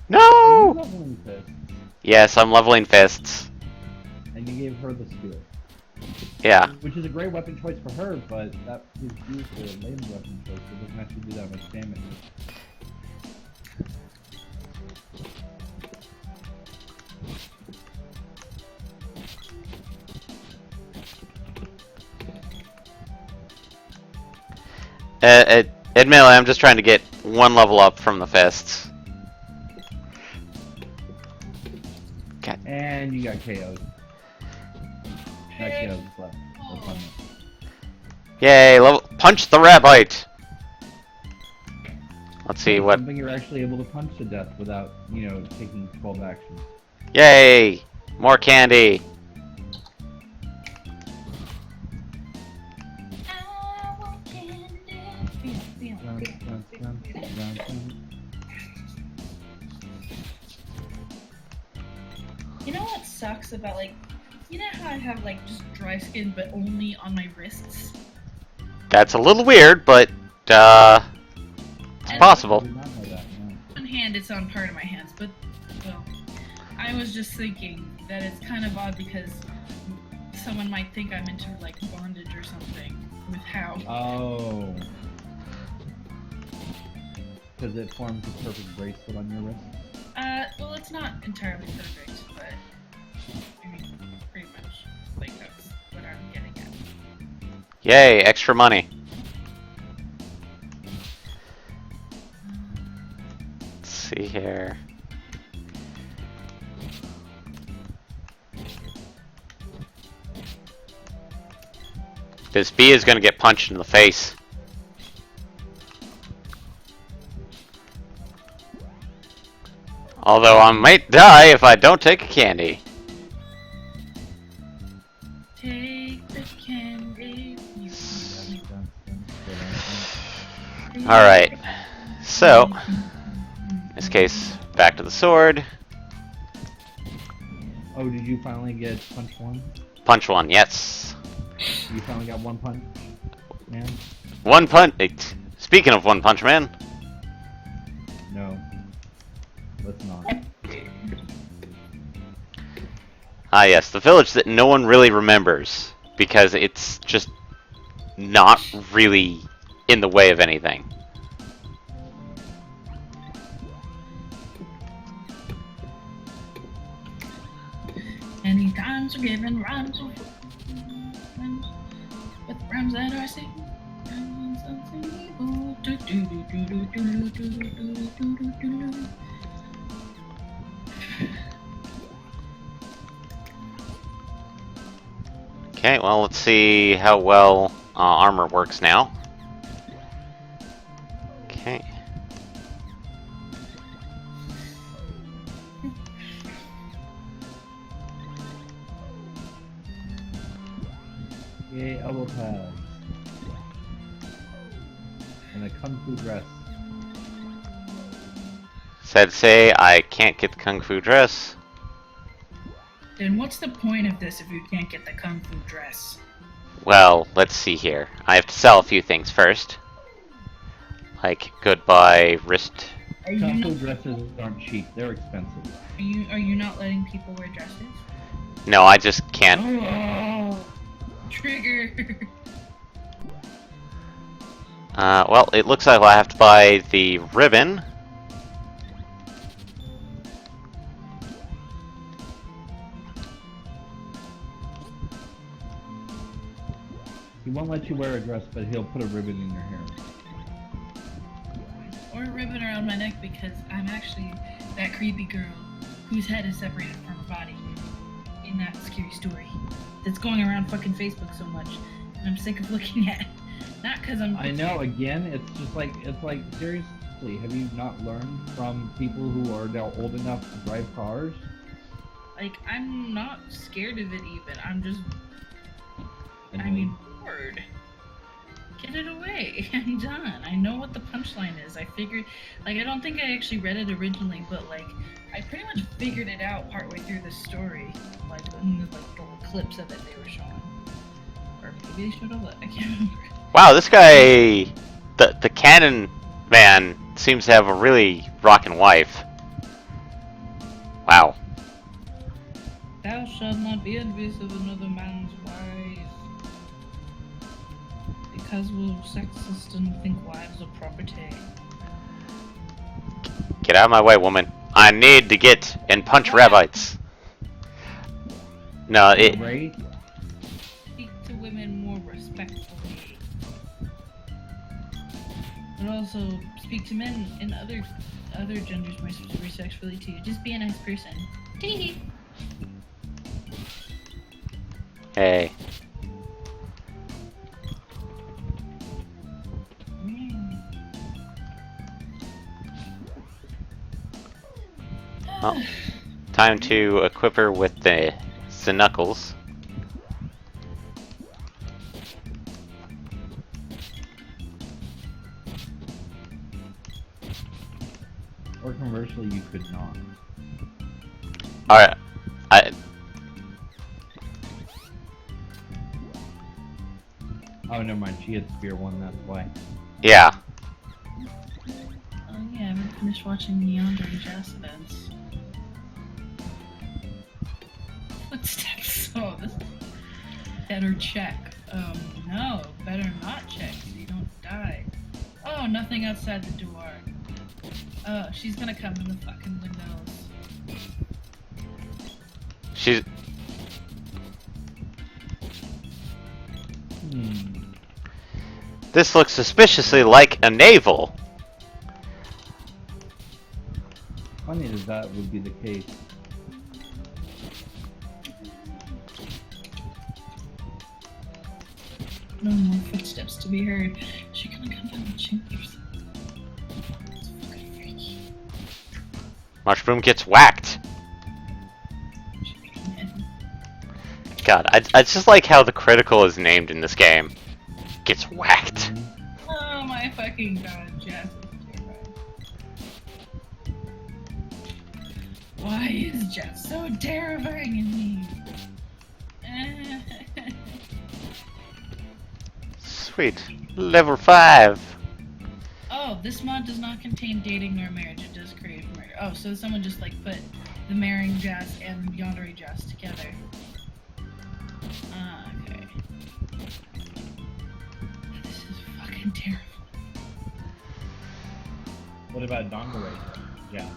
A: No! Yes, I'm leveling fists.
C: And you gave her the spear.
A: Yeah.
C: Which is a great weapon choice for her, but that is used for a lame weapon choice, so it doesn't actually do that much damage.
A: Admittedly, I'm just trying to get one level up from the fists. God.
C: And you got KO'd. Not KO'd, but
A: Yay! Level punch the rabbite. Let's see what.
C: Something you're actually able to punch to death without, you know, taking 12 actions.
A: Yay! More candy.
B: You know what sucks about, like, you know how I have, like, just dry skin but only on my wrists?
A: That's a little weird, but it's possible.
C: I did not know that, no.
B: One hand, it's on part of my hands, but, well, I was just thinking that it's kind of odd because someone might think I'm into, like, bondage or something with how.
C: Oh. Because it forms a perfect bracelet on your wrist?
B: Well, it's not entirely perfect, but, I mean, pretty much, like, that's what I'm getting at.
A: Yay! Extra money. Let's see here. This bee is gonna get punched in the face. Although I might die if I don't take a candy.
B: Take the candy.
A: Alright. So, in this case, Back to the sword.
C: Oh, did you finally get punch one?
A: Punch one, yes.
C: You finally got one punch, man?
A: One punch. Speaking of One Punch Man.
C: No. Let's not.
A: Ah, yes, the village that no one really remembers because it's just not really in the way of anything.
B: Many times we're given rhymes with rhymes that are seen.
A: Okay, well, let's see how well armor works now. Okay.
C: Yay, elbow pads. And a kung fu dress.
A: Sad to say, I can't get the Kung Fu dress.
B: Then what's the point of this if you can't get the kung fu dress?
A: Well, let's see here. I have to sell a few things first. Like, goodbye wrist.
B: Are you
C: Kung fu
B: not,
C: dresses aren't cheap, they're expensive.
B: are you not letting people wear dresses?
A: No, I just can't.
B: Oh, trigger.
A: Well, it looks like I have to buy the ribbon.
C: He won't let you wear a dress, but he'll put a ribbon in your hair.
B: Or a ribbon around my neck because I'm actually that creepy girl whose head is separated from her body in that scary story that's going around fucking Facebook so much, and I'm sick of looking at it. Not because I'm.
C: I know, again, it's just like, seriously, have you not learned from people who are now old enough to drive cars?
B: Like, I'm not scared of it even. I'm just. I
C: Annoyed.
B: mean, bored. Get it away. I'm done. I know what the punchline is. I figured. Like, I don't think I actually read it originally, but, like, I pretty much figured it out partway through the story. Like, in the, like, little clips of it they were showing. Or maybe they showed a lot. I can't remember.
A: Wow, this guy, the cannon man, seems to have a really rockin' wife. Wow.
B: Thou shalt not be envious of another man's wife. Because we're sexist and think wives are property.
A: Get out of my way, woman. I need to get and punch rabbits. No, it.
C: Right?
B: Speak to women more respectfully. But also speak to men and other genders more respectfully too. Just be a nice person. Tee.
A: Hey. Well, time to equip her with the knuckles.
C: Or conversely, you could not.
A: Alright.
C: Oh, never mind, she had Spear 1, that's why.
A: Yeah.
B: Oh yeah, I haven't finished watching the Yonder and Jazz events. Footsteps. Oh, this better check. No, better not check so you don't die. Oh, nothing outside the door. Oh, she's gonna come in the fucking windows.
A: She's. This looks suspiciously like a navel.
C: Funny that would be the case.
B: No more footsteps to be heard. She gonna come down the chimneys. It's fucking freaky.
A: Mushroom gets whacked.
B: She can come in.
A: God, I just like how the critical is named in this game. Gets whacked.
B: Oh my fucking god, Jess. Why is Jeff so terrifying in me?
A: Sweet. Level 5.
B: Oh, this mod does not contain dating nor marriage. It does create murder. Oh, so someone just like put the marrying Jazz and yandere Jazz together. Okay. This is fucking terrible.
C: What about Donderay? Yeah.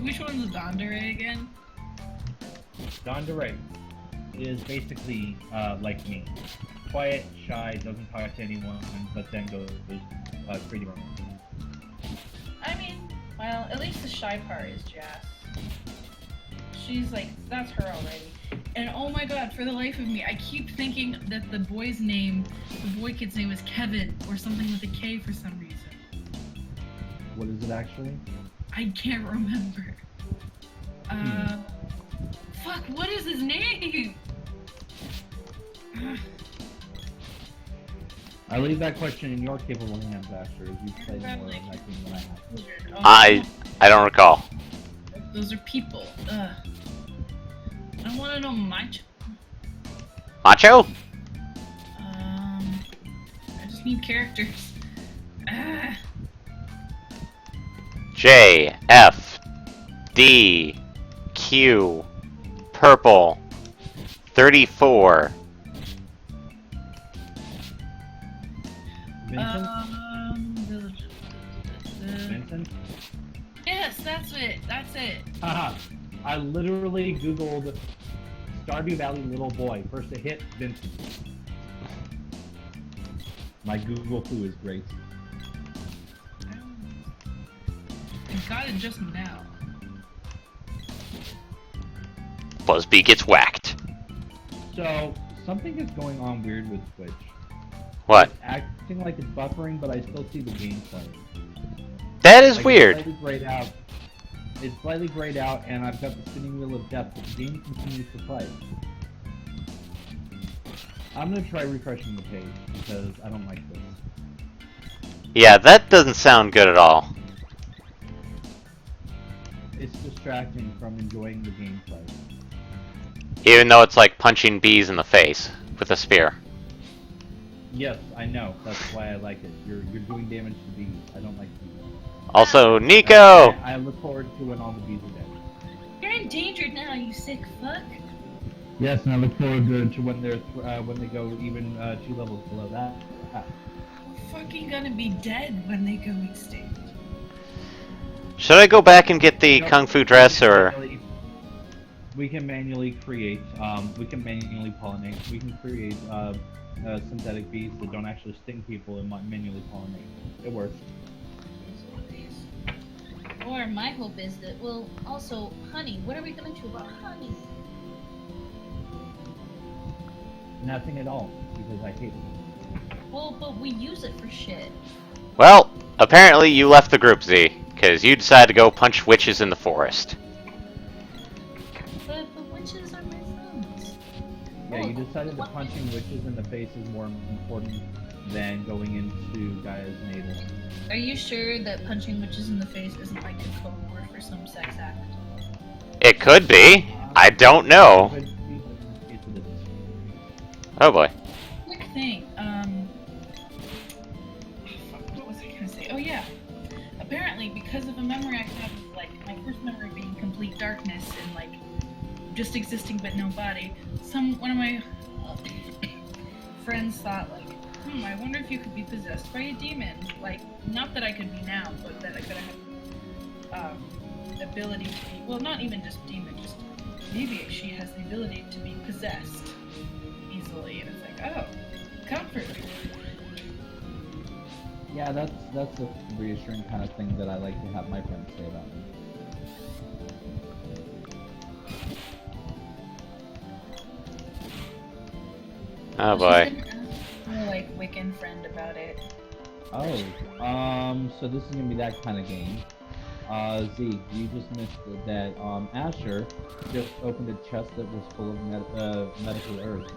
B: Which one's the Yandere again?
C: Donderay is basically like me. Quiet, shy, doesn't talk to anyone, but then goes pretty much.
B: I mean, well, at least the shy part is Jazz. She's like, that's her already. And oh my god, for the life of me, I keep thinking that the boy kid's name is Kevin, or something with a K for some reason.
C: What is it actually?
B: I can't remember. Fuck, what is his name?
C: I leave that question in your capable hands, Asher, as you've played more of that game than I have.
A: I don't recall.
B: Those are people. I don't want to know much.
A: Macho?
B: I just need characters.
A: J, F, D, Q, purple, 34.
C: Vincent? Vincent?
B: Yes, that's it. That's it.
C: Haha. I literally googled Stardew Valley little boy. First it hit Vincent. My Google foo is great.
B: I got it just now.
A: Busby gets whacked.
C: So, something is going on weird with Twitch.
A: What?
C: It's acting like it's buffering, but I still see the gameplay.
A: That is
C: Like,
A: weird.
C: It's slightly grayed out. It's slightly grayed out, and I've got the spinning wheel of death, but the game continues to play. I'm gonna try refreshing the page, because I don't like this.
A: Yeah, that doesn't sound good at all.
C: It's distracting from enjoying the gameplay.
A: Even though it's like punching bees in the face with a spear.
C: Yes, I know. That's why I like it. You're doing damage to bees. I don't like bees.
A: Also, Nico!
C: I look forward to when all the bees are dead.
B: You're endangered now, you sick fuck.
C: Yes, and I look forward to when they're when they go even 2 levels below that.
B: We're fucking gonna be dead when they go extinct.
A: Should I go back and get the
C: Nope.
A: kung fu dress, or...
C: We can manually create, we can manually pollinate, we can create synthetic bees that don't actually sting people and manually pollinate. It works.
D: Or my hope is that, well, also, honey. What are we gonna do about honey?
C: Nothing at all, because I hate it.
D: Well, but we use it for shit.
A: Well, apparently you left the group, Z, because you decided to go punch witches in the forest.
D: But witches are my friends.
C: Yeah, you decided that punching witches in the face is more important than going into Gaia's navel.
D: Are you sure that punching witches in the face isn't like a code word for some sex act?
A: It could be. I don't know.
C: But it's a business.
A: Oh boy.
B: Quick thing, fuck, what was I gonna say? Oh yeah. Apparently, because of a memory I have of, like, my first memory being complete darkness and, like, just existing but no body, one of my friends thought, like, I wonder if you could be possessed by a demon. Like, not that I could be now, but that I could have ability to be, well, not even just demon, just maybe she has the ability to be possessed easily. And it's like, oh, comfort.
C: Yeah, that's a reassuring kind of thing that I like to have my friends say about me.
A: Oh boy.
B: My, like, Wiccan friend about it.
C: Oh, so this is gonna be that kind of game. Z, you just missed that, Asher just opened a chest that was full of medical herbs.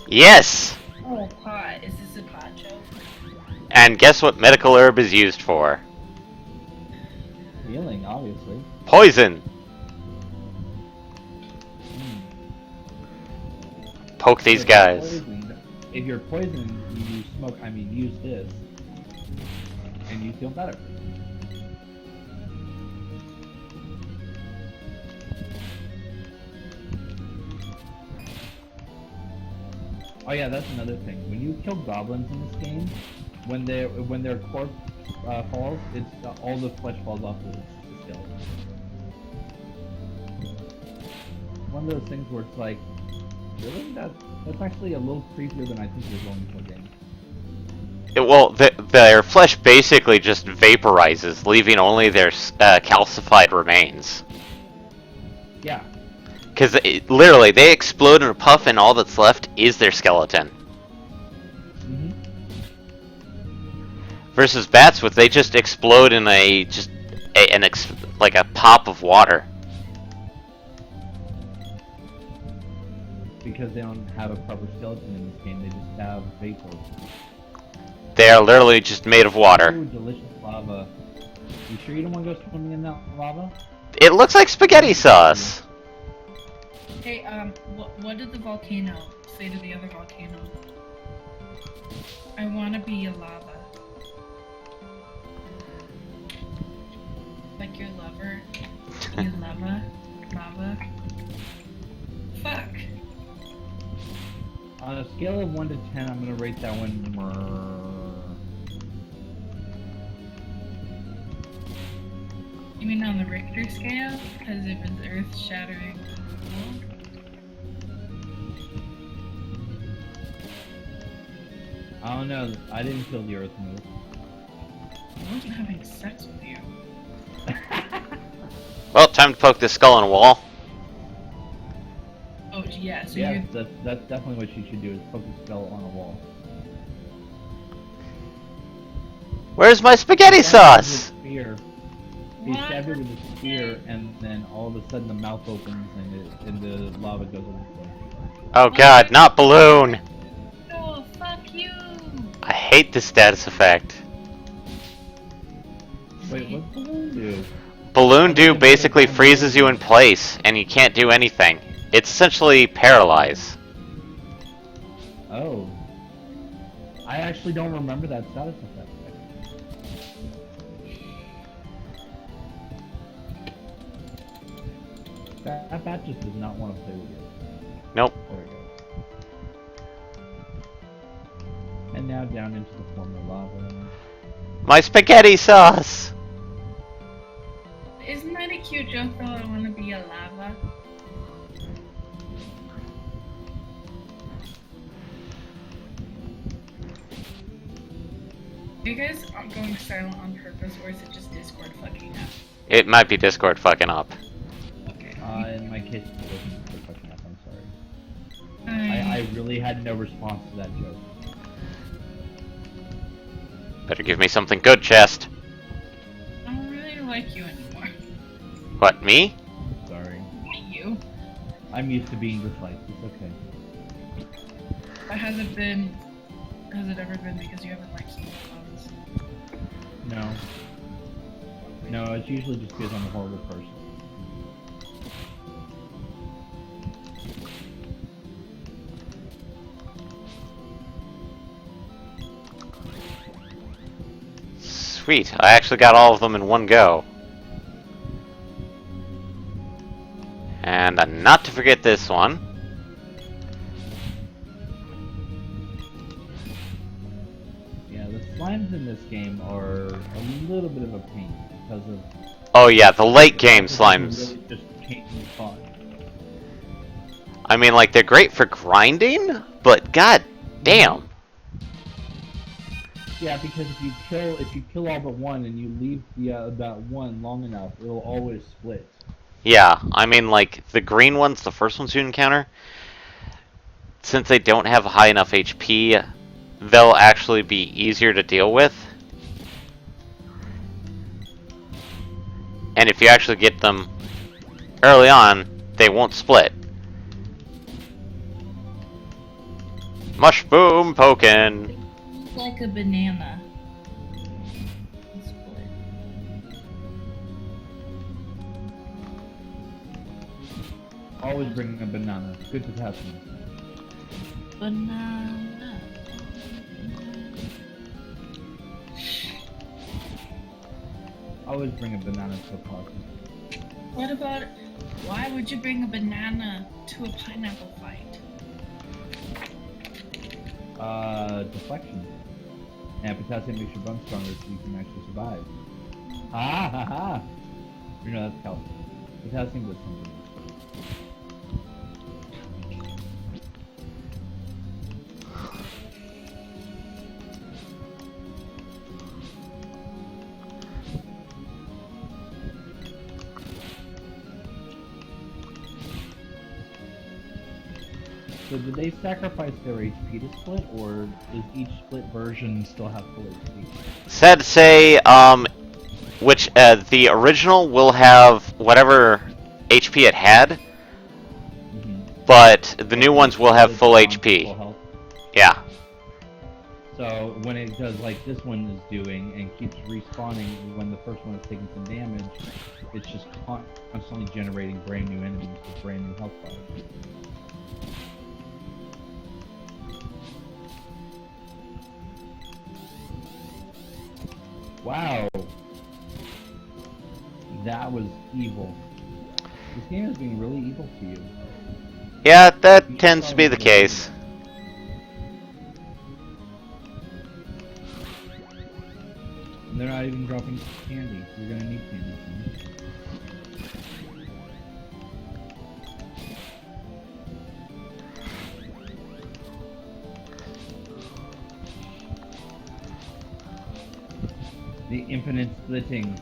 A: Yes!
B: Oh, pot. Is this a pot joke?
A: And guess what medical herb is used for?
C: Healing, obviously.
A: Poison!
C: Mm.
A: Poke these
C: If you're
A: guys.
C: poisoned- If you're poisoned, you smoke. I mean, use this, and you feel better. Oh yeah, that's another thing. When you kill goblins in this game, when their corpse falls, it's all the flesh falls off the skeleton. One of those things where it's like, really? That's actually a little creepier than I think you're going for, game.
A: Well, their flesh basically just vaporizes, leaving only their calcified remains.
C: Yeah.
A: Because literally, they explode in a puff, and all that's left is their skeleton.
C: Mm-hmm.
A: Versus bats, with they just explode in like a pop of water.
C: Because they don't have a proper skeleton in this game, they just have vapor.
A: They are literally just made of water.
C: Ooh, delicious lava. You sure you don't want to go swimming in that lava?
A: It looks like spaghetti sauce.
B: Hey, what did the volcano say to the other volcano? I wanna be a lava. Like your lover. Your lava. Lava. Fuck.
C: On a scale of 1 to 10, I'm gonna rate that one.
B: You mean on the Richter scale? Because it was earth-shattering.
C: I don't know. I didn't feel the earth move.
B: I wasn't having sex with you.
A: Well, time to poke this skull on a wall.
B: Oh, yeah, so
C: Yeah,
B: you're...
C: that's definitely what you should do, is poke a skull on a wall.
A: Where's my spaghetti sauce?
C: Spear. He stabbed it with a spear, and then all of a sudden the mouth opens and the lava goes overflow.
A: Oh god, not balloon!
B: Oh, fuck you!
A: I hate this status effect.
C: Wait, what's balloon do?
A: Balloon Dew basically freezes you in place, and you can't do anything. It's essentially paralyze.
C: Oh. I actually don't remember that status effect. That bat just does not want to play with you.
A: Nope.
C: There we go. And now down into the form of lava.
A: My spaghetti sauce!
B: Isn't that a cute joke though? I wanna be a lava. Are you guys going silent on purpose, or is it just Discord fucking up?
A: It might be Discord fucking up.
B: Okay.
C: In my case, it wasn't for fucking up, I'm sorry. I really had no response to that joke.
A: Better give me something good, chest.
B: I don't really like you anymore.
A: What, me?
C: I'm sorry.
B: Not you.
C: I'm used to being disliked, it's okay.
B: But has it ever been because you haven't liked some of the comments?
C: No. No, it's usually just because I'm a horrible person.
A: Sweet, I actually got all of them in one go. And not to forget this one.
C: Yeah, the slimes in this game are a little bit of a pain because of...
A: Oh yeah, the late game slimes.
C: Really just change the fun.
A: I mean, like, they're great for grinding, but god damn.
C: Yeah, because if you kill all but one and you leave that one long enough, it'll always split.
A: Yeah, I mean, like, the green ones, the first ones you encounter, since they don't have high enough HP, they'll actually be easier to deal with. And if you actually get them early on, they won't split. Mushroom pokin'.
D: Like a banana. Split.
C: Always bring a banana. Good potassium.
B: Banana.
C: Always bring a banana to a party.
B: What about? Why would you bring a banana to a pineapple fight?
C: Deflection. And potassium makes your bones stronger so you can actually survive. Ha ha ha! You know that's calcium. Potassium was something. So did they sacrifice their HP to split, or does each split version still have full HP?
A: Sad to say, which the original will have whatever HP it had, but the new ones will have full HP.
C: Full health.
A: Yeah.
C: So when it does like this one is doing and keeps respawning when the first one is taking some damage, it's just constantly generating brand new enemies with brand new health bars. Wow. That was evil. This game is being really evil to you.
A: Yeah, that tends to be the case.
C: And they're not even dropping candy. You're gonna need candy. The infinite splitting.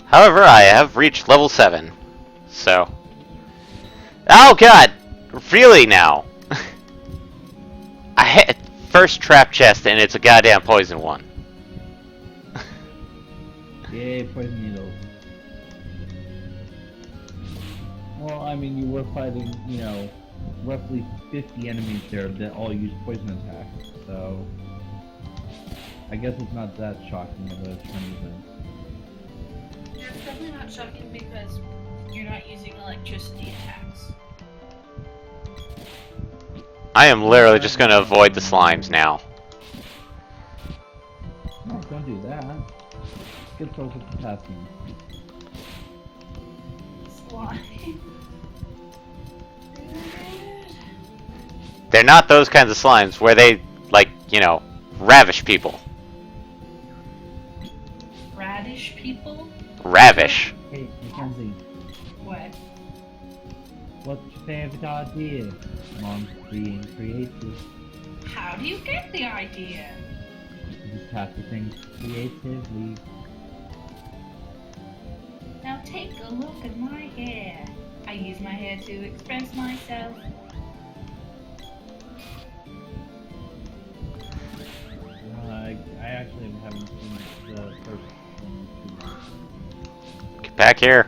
A: However, I have reached level 7. So. Oh god! Really now? I hit first trap chest and it's a goddamn poison one.
C: Yay, poison needles. Well, I mean, you were fighting, you know, roughly 50 enemies there that all use poison attacks, so I guess it's not that shocking of a trend event.
B: Yeah, it's definitely not shocking because you're not using electricity attacks.
A: I am literally just gonna avoid the slimes now.
C: No, don't do that. Get those with potassium.
B: Slime.
A: They're not those kinds of slimes where they, like, you know, ravish people.
B: Radish people?
A: Ravish.
C: Hey, Mackenzie,
B: What?
C: what's your favorite idea? Mom's being creative.
B: How do you get the idea?
C: You just have to think creatively.
B: Now take a look at my hair. I use my hair to express myself.
C: I actually haven't seen the first one too much.
A: Get back here.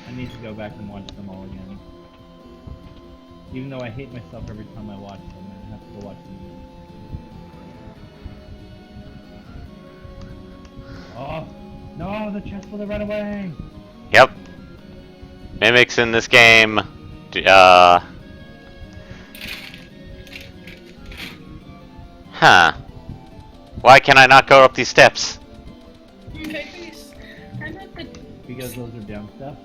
C: I need to go back and watch them all again. Even though I hate myself every time I watch them, I have to go watch them again. Oh! No! The chest will run away!
A: Yep. Mimics in this game. Huh. Why can I not go up these steps?
B: I'm at the...
C: Because those are down steps.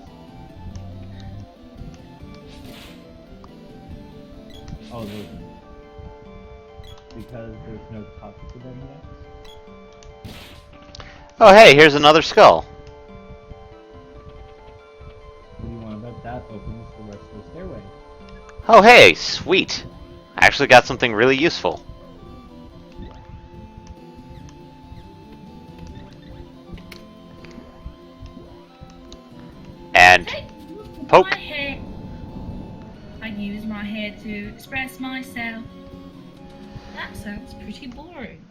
C: Oh, those are. Because there's no top to them yet.
A: Oh hey, here's another skull.
C: What do you want about that? Opens the rest of the stairway.
A: Oh hey, sweet. I actually got something really useful. And poke.
B: My hair. I use my hair to express myself. That sounds pretty boring.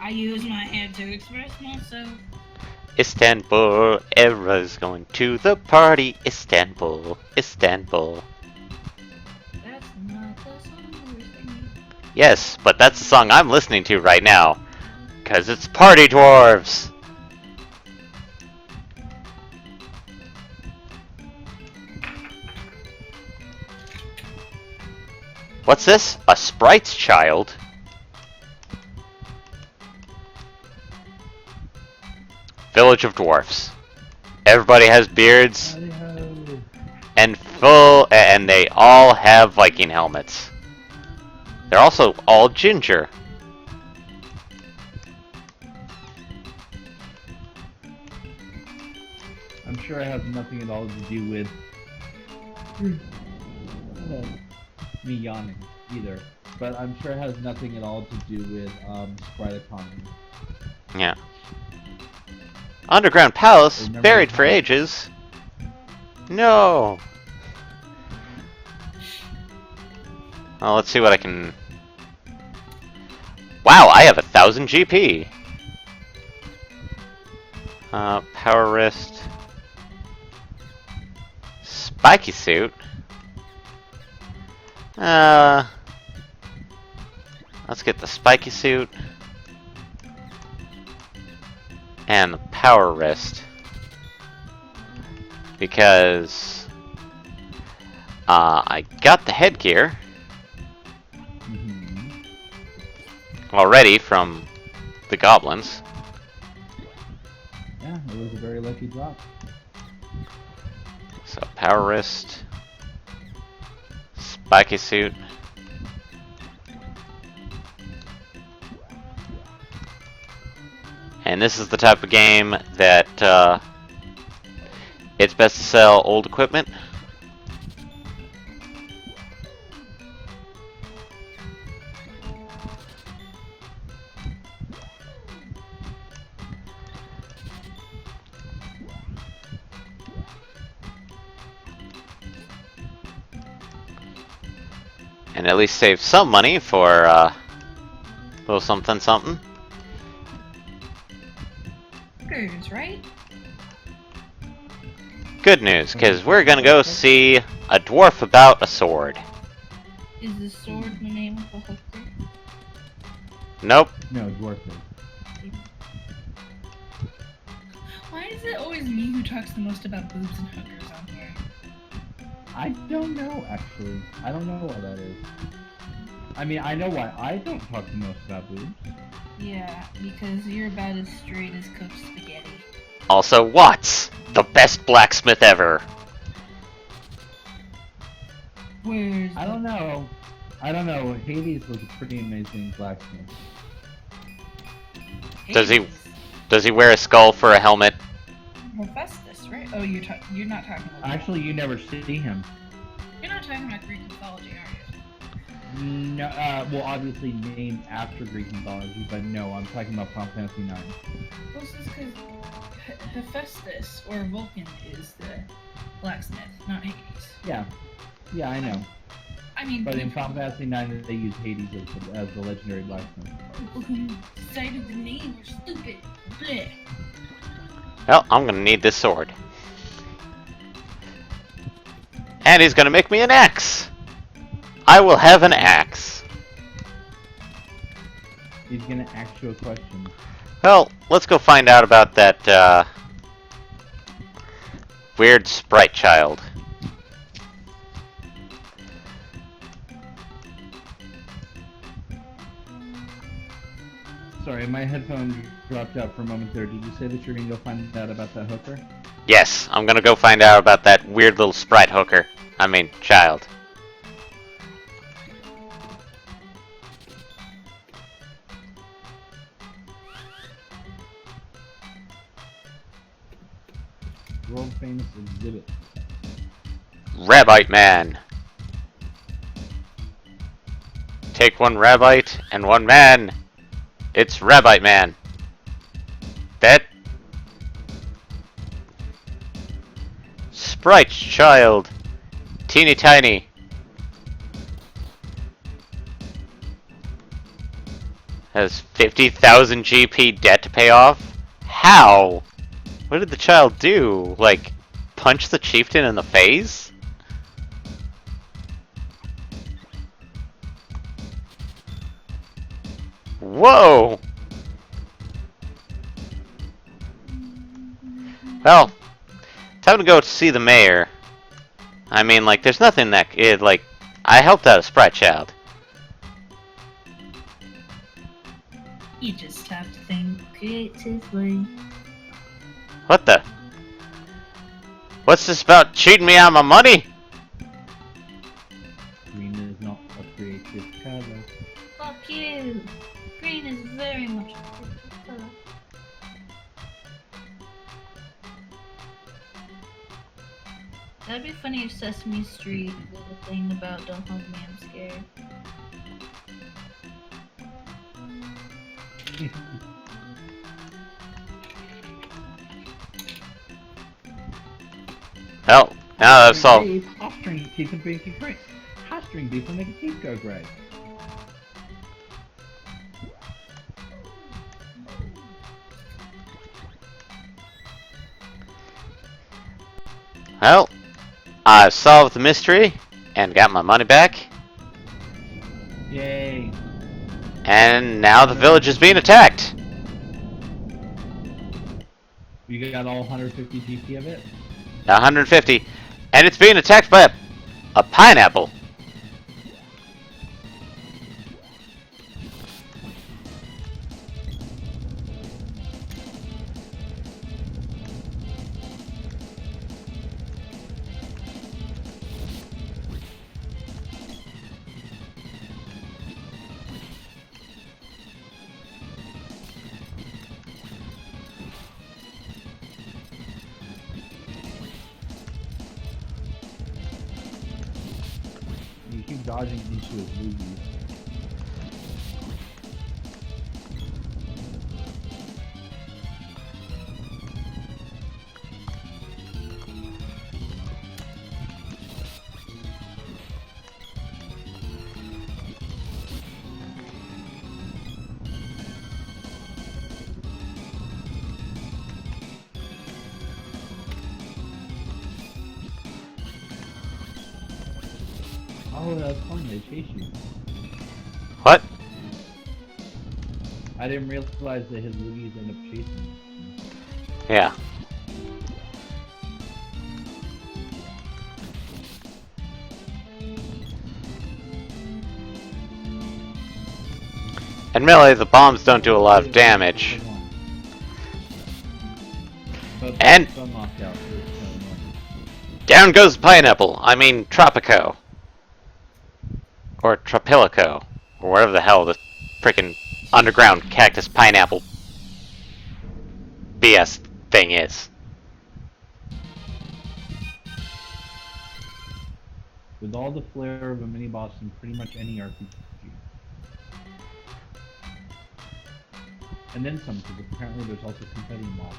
B: I use my hair to express myself.
A: Istanbul, Era's going to the party. Istanbul, Istanbul.
B: That's not the song we're singing.
A: Yes, but that's the song I'm listening to right now. Because it's Party Dwarves! What's this? A sprite's child? Village of Dwarfs. Everybody has beards and they all have Viking helmets. They're also all ginger.
C: I'm sure it has nothing at all to do with me yawning either. But I'm sure it has nothing at all to do with sprite economy.
A: Yeah. Underground Palace,
C: Remember
A: buried
C: the
A: for
C: palace?
A: ages. No. Well, let's see what I can... Wow, I have 1,000 GP. Power wrist. Spiky suit. Let's get the spiky suit. And the power wrist. Because I got the headgear already from the goblins.
C: Yeah, it was a very lucky drop.
A: So power wrist, spiky suit, and this is the type of game that it's best to sell old equipment. And at least save some money for a little something something.
D: Hookers, right?
A: Good news, because we're gonna go see a dwarf about a sword.
D: Is the sword the name of the hooker?
A: Nope.
C: No, dwarf is.
B: Why is it always me who talks the most about boobs and hookers on here?
C: I don't know, actually. I don't know why that is. I mean, I know why I don't talk the most about boobs.
B: Yeah, because you're about as straight as cooked spaghetti.
A: Also, Watts, the best blacksmith ever.
B: Where's
C: I don't know. I don't know. Hades was a pretty amazing blacksmith.
A: Does he wear a skull for a helmet?
B: Hephaestus, right? Oh, you're not talking about.
C: Actually, you never see him.
B: You're not talking about Greek mythology, are you?
C: No, well, obviously named after Greek mythology, but no, I'm talking about Final Fantasy IX.
B: Well, this is because Hephaestus or Vulcan is the blacksmith, not Hades.
C: Yeah, I know.
B: I mean,
C: But in Final Fantasy IX, they use Hades as the legendary blacksmith.
B: people who decided the name are stupid. Blech.
A: Well, I'm gonna need this sword. And he's gonna make me an axe! I will have an axe.
C: He's gonna ask you a question.
A: Well, let's go find out about that, weird sprite child.
C: Sorry, my headphone dropped out for a moment there. Did you say that you're gonna go find out about that hooker?
A: Yes, I'm gonna go find out about that weird little sprite hooker. I mean, child.
C: World famous exhibit.
A: Rabbite man. Take one rabbite and one man. It's Rabbite man. That sprite child. Teeny tiny. Has 50,000 GP debt to pay off? How? What did the child do? Like, punch the chieftain in the face? Whoa! Well, time to go see the mayor. I mean, like, there's nothing that like, I helped out a sprite child.
D: You just have to think creatively.
A: What the? What's this about cheating me out of my money?
C: Green is not a creative color.
D: Fuck you! Green is very much a creative color. That'd be funny if Sesame Street did a thing about Don't Hug Me, I'm Scared.
A: Well, now that's all.
C: Heartstring teeth and make it great. Heartstring teeth and make your teeth go great.
A: Well, I've solved the mystery and got my money back.
C: Yay!
A: And now the village is being attacked.
C: You got all 150 TP of it?
A: 150. And it's being attacked by a pineapple.
C: You keep dodging into his movies. Oh, that's fun, they chase you.
A: What?
C: I didn't realize that his Luigi's end up chasing him.
A: Yeah. And really, the bombs don't do a lot of damage. And down goes Pineapple. I mean, Tropico. Or Tropilico. Or whatever the hell the frickin' underground cactus pineapple BS thing is.
C: With all the flair of a mini boss in pretty much any RPG. And then some, because apparently there's also confetti mobs.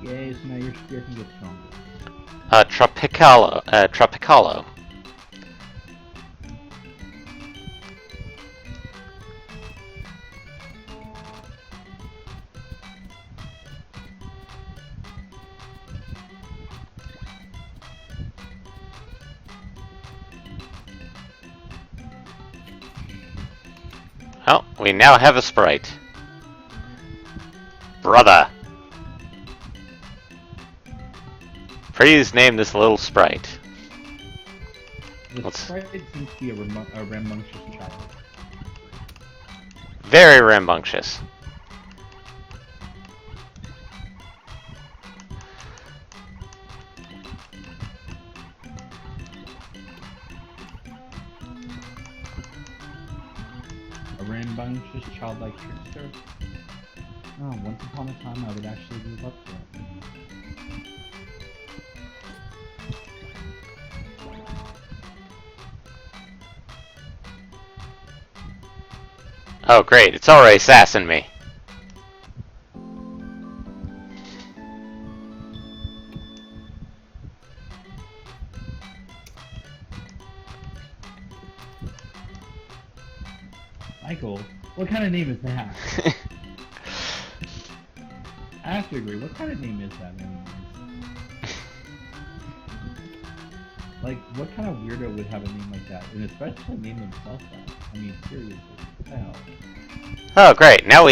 C: Yay, so now your spear can get stronger.
A: Tropicalo. Oh, we now have a sprite. Brother. Please name this little sprite.
C: The sprite seems to be a rambunctious child.
A: Very rambunctious.
C: A rambunctious childlike trickster? Oh, once upon a time I would actually live up to it.
A: Oh great, it's already sassing me.
C: Michael, what kind of name is that? I have to agree, what kind of name is that anyways? Like, what kind of weirdo would have a name like that? And especially name himself that. I mean, seriously, what the hell?
A: Oh, great! Now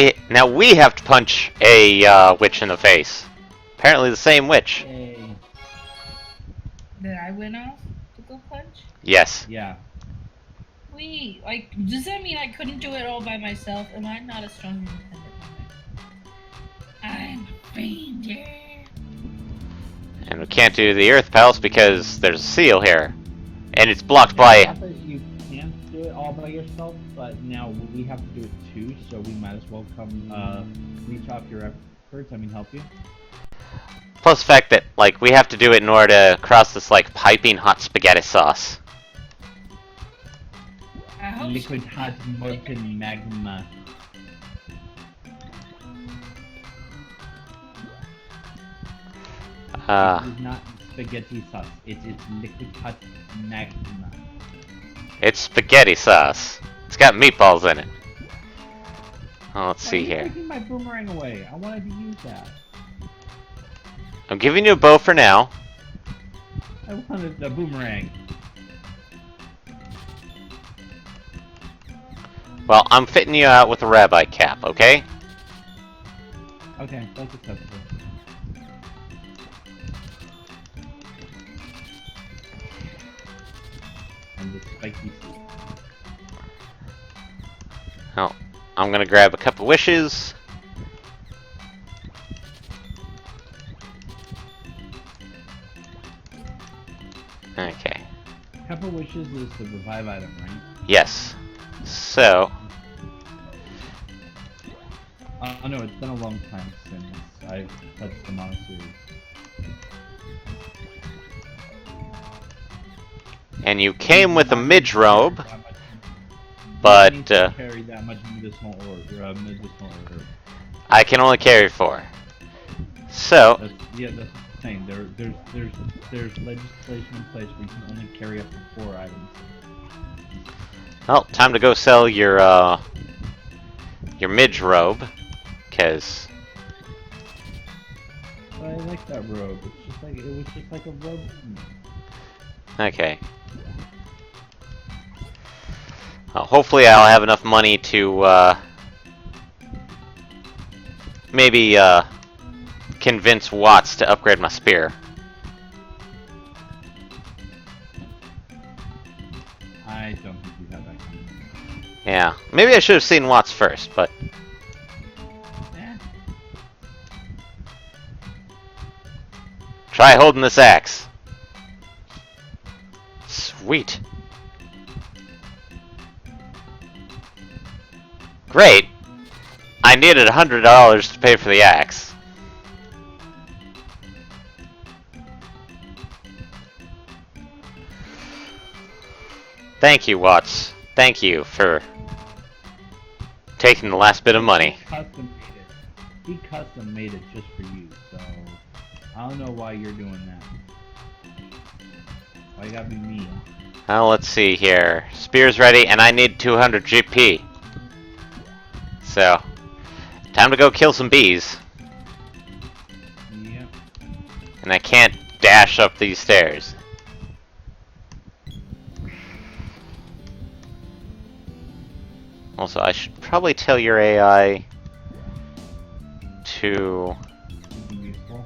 A: we have to punch a witch in the face. Apparently, the same witch.
C: Yay.
B: Did I win off to go punch?
A: Yes.
C: Yeah.
D: Wait, like, does that mean I couldn't do it all by myself? Am I not a strong independent woman? I'm a reindeer.
A: And we can't do the Earth Palace because there's a seal here, and it's blocked by.
C: Not that you can't do it all by yourself, but now we have to do it too, so we might as well come reach off your efforts. I mean, help you.
A: Plus the fact that like we have to do it in order to cross this like piping hot spaghetti sauce.
B: I hope
C: Liquid hot molten magma. It is not spaghetti sauce. It's liquid hot magma.
A: It's spaghetti sauce. It's got meatballs in it. Oh, let's
C: Why
A: see
C: are you
A: here.
C: taking my boomerang away? I wanted to use that.
A: I'm giving you a bow for now.
C: I wanted the boomerang.
A: Well, I'm fitting you out with a rabbi cap, okay?
C: Okay, that's acceptable. And the spiky soup.
A: Oh, I'm gonna grab a cup of wishes. Okay.
C: Cup of Wishes is the revive item, right?
A: Yes. So,
C: Oh no, it's been a long time since I've touched the monasteries.
A: and you came with a midge robe,
C: That much-
A: but
C: you need to carry that much medicinal orb.
A: I can only carry 4. So,
C: That's what I'm saying. There's legislation in place where you can only carry up to 4 items.
A: well, time to go sell your midge robe, cause
C: But I like that robe. It was just like a robe to me.
A: okay. Well, hopefully I'll have enough money to maybe convince Watts to upgrade my spear.
C: I don't think you have that kind of money.
A: Yeah, maybe I should have seen Watts first, but
C: Eh.
A: try holding this axe. Sweet. Great. I needed $100 to pay for the axe. Thank you, Watts. Thank you for taking the last bit of money.
C: He custom made it just for you, so I don't know why you're doing that. Why you gotta be mean?
A: Well, let's see here. Spear's ready, and I need 200 GP. So, time to go kill some bees.
C: Yep.
A: And I can't dash up these stairs. Also, I should probably tell your AI to
C: Be useful.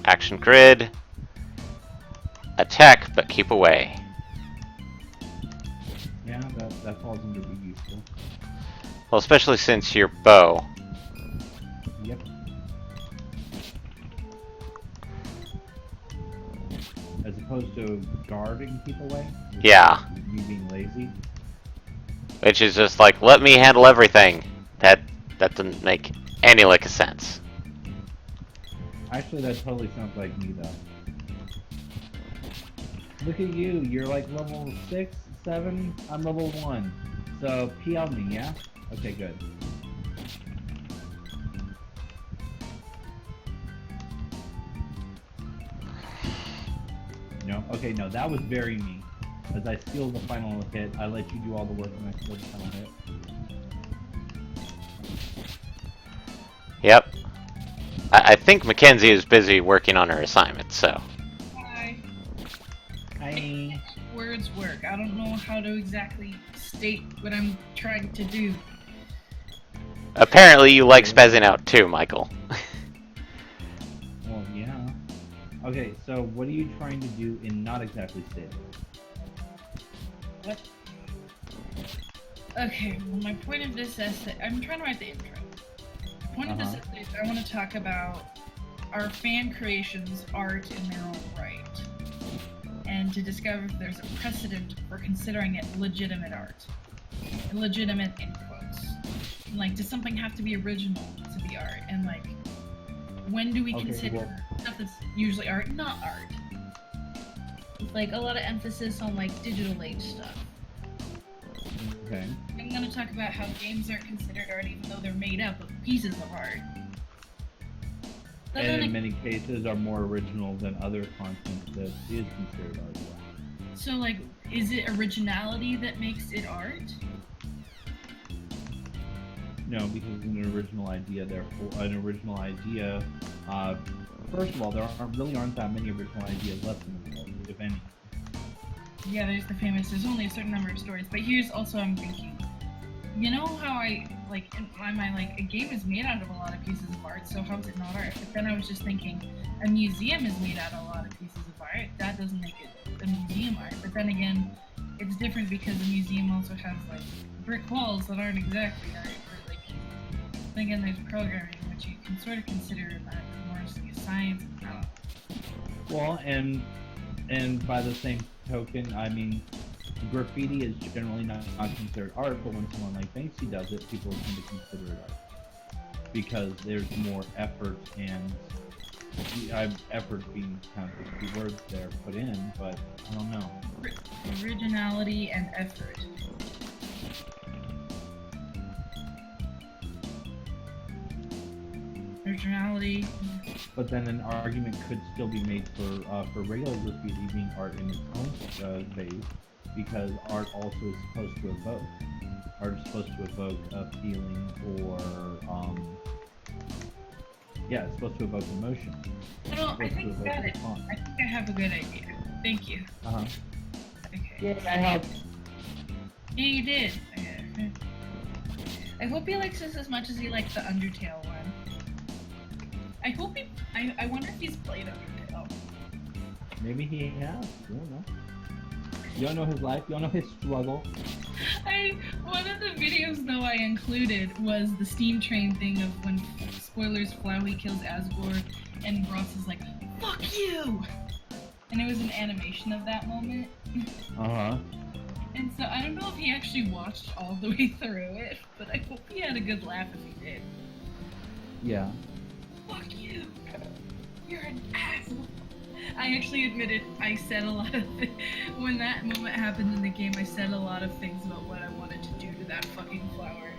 A: action grid, attack, but keep away.
C: Yeah, that falls under be useful.
A: Well, especially since your bow.
C: Yep. As opposed to guarding people away. which
A: Yeah.
C: is Me being lazy.
A: Which is just like, let me handle everything. That doesn't make any lick of sense.
C: Actually, that totally sounds like me though. Look at you. You're like level 6, 7. I'm level 1. So PL me, yeah? Okay, good. No? Okay, no, that was very me. As I steal the final hit, I let you do all the work and I steal the final hit.
A: Yep. I think Mackenzie is busy working on her assignment, so.
B: Hi.
C: Hi.
B: I don't know how to exactly state what I'm trying to do.
A: Apparently, you like spazzing out too, Michael.
C: Well, yeah. Okay, so what are you trying to do in not exactly state?
B: What? Okay, well, my point of this essay, I'm trying to write the intro. The point of this essay is I want to talk about our fan creations, art in their own right, and to discover if there's a precedent for considering it legitimate art. Legitimate in quotes. Like, does something have to be original to be art? And like, when do we consider stuff that's usually art not art? With like a lot of emphasis on like digital age stuff.
C: Okay.
B: I'm going to talk about how games aren't considered art even though they're made up of pieces of art. But
C: And in many cases are more original than other content that is considered art.
B: So like, is it originality that makes it art?
C: No, because an original idea, first of all, there aren't that many original ideas left in the world, if any.
B: Yeah, there's the famous, there's only a certain number of stories, but here's also I'm thinking, you know how I, like, in my mind, like, a game is made out of a lot of pieces of art, so how is it not art? But then I was just thinking, a museum is made out of a lot of pieces of art, that doesn't make it a museum art, but then again, it's different because a museum also has, like, brick walls that aren't exactly art, or, like, then again, there's programming, which you can sort of consider more as like a science, I don't know.
C: Well, and by the same token, I mean, graffiti is generally not considered art, but when someone like Banksy does it, people tend to consider it art. Because there's more effort and effort being kind of the key words there put in, but I don't know.
B: Originality and effort. Originality.
C: But then an argument could still be made for regular graffiti being art in its own base, because art also is supposed to evoke. Art is supposed to evoke a feeling or it's supposed to evoke emotion.
B: Well, I think I got it. I think I have a good idea. Thank you. Okay.
C: Yeah, I have.
B: Yeah, you did. Okay. I hope he likes this as much as he liked the Undertale one. I hope he. I wonder if he's played Undertale.
C: Maybe he has. You don't know. You don't know his life. You don't know his struggle.
B: One of the videos though I included was the steam train thing of when, spoilers, Flowey kills Asgore and Ross is like, "Fuck you!" And it was an animation of that moment. And so I don't know if he actually watched all the way through it, but I hope he had a good laugh if he did.
C: Yeah.
B: Fuck you! You're an asshole! I actually admitted I said a lot of when that moment happened in the game, I said a lot of things about what I wanted to do to that fucking flower.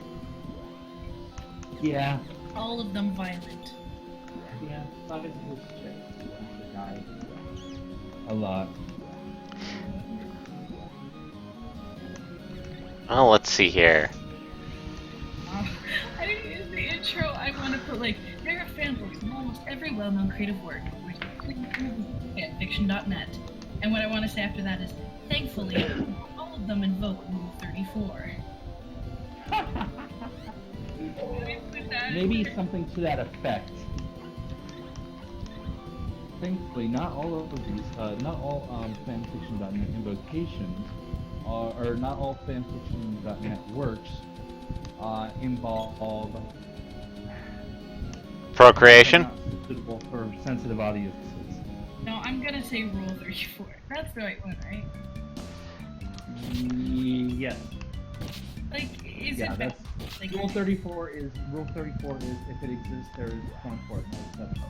C: Yeah.
B: All of them violent.
C: Yeah, thought it was shit. The guy. A lot.
A: Oh, let's see here.
B: I didn't use the intro. I want to put like, there are fan books of almost every well-known creative work, which fanfiction.net. And what I want to say after that is, thankfully, all of them invoke Rule 34.
C: Maybe something to that effect. Thankfully, not all of these, not all fanfiction.net invocations, or not all fanfiction.net works involve
A: Procreation?
C: not suitable for sensitive audiences.
B: No, I'm gonna say Rule 34. That's the right one, right?
C: Yes.
B: Like, is
C: Yeah,
B: it
C: that's
B: like,
C: Rule 34 is if it exists, there is point for it, no exception.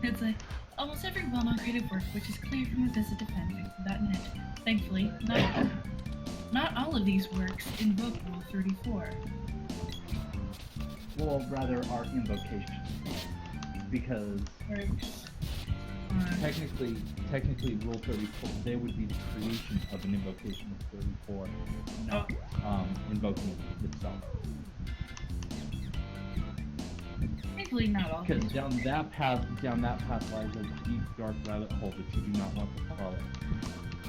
B: It's like, almost every well-known creative work, which is clear from a visit to fanfiction.net. Thankfully, not all of these works invoke Rule 34.
C: Well, rather our invocation, because technically Rule 34, they would be the creation of an invocation of 34, not invoking it itself.
B: Thankfully, not all.
C: Because down that path lies a deep, dark rabbit hole that you do not want to follow.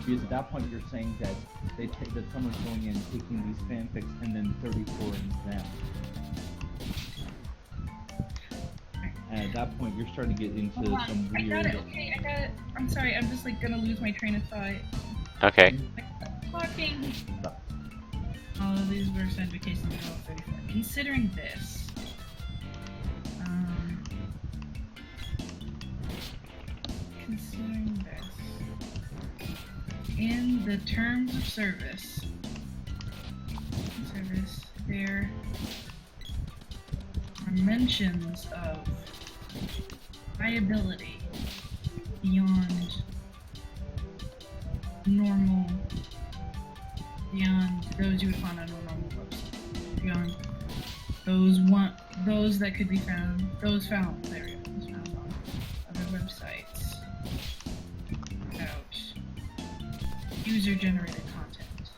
C: Because at that point you're saying that that someone's going in, taking these fanfics, and then 34ing them. And at that point you're starting to get into
B: Hold on.
C: some
B: I
C: weird...
B: got it, okay, I got it. I'm sorry, I'm just like gonna lose my train of thought.
A: Okay.
B: Talking. All of these were sent vacations in 34. Considering this, considering this, in the terms of service, there are mentions of liability beyond normal, beyond those you would find on a normal website, beyond those that could be found, those found on other websites about user-generated content.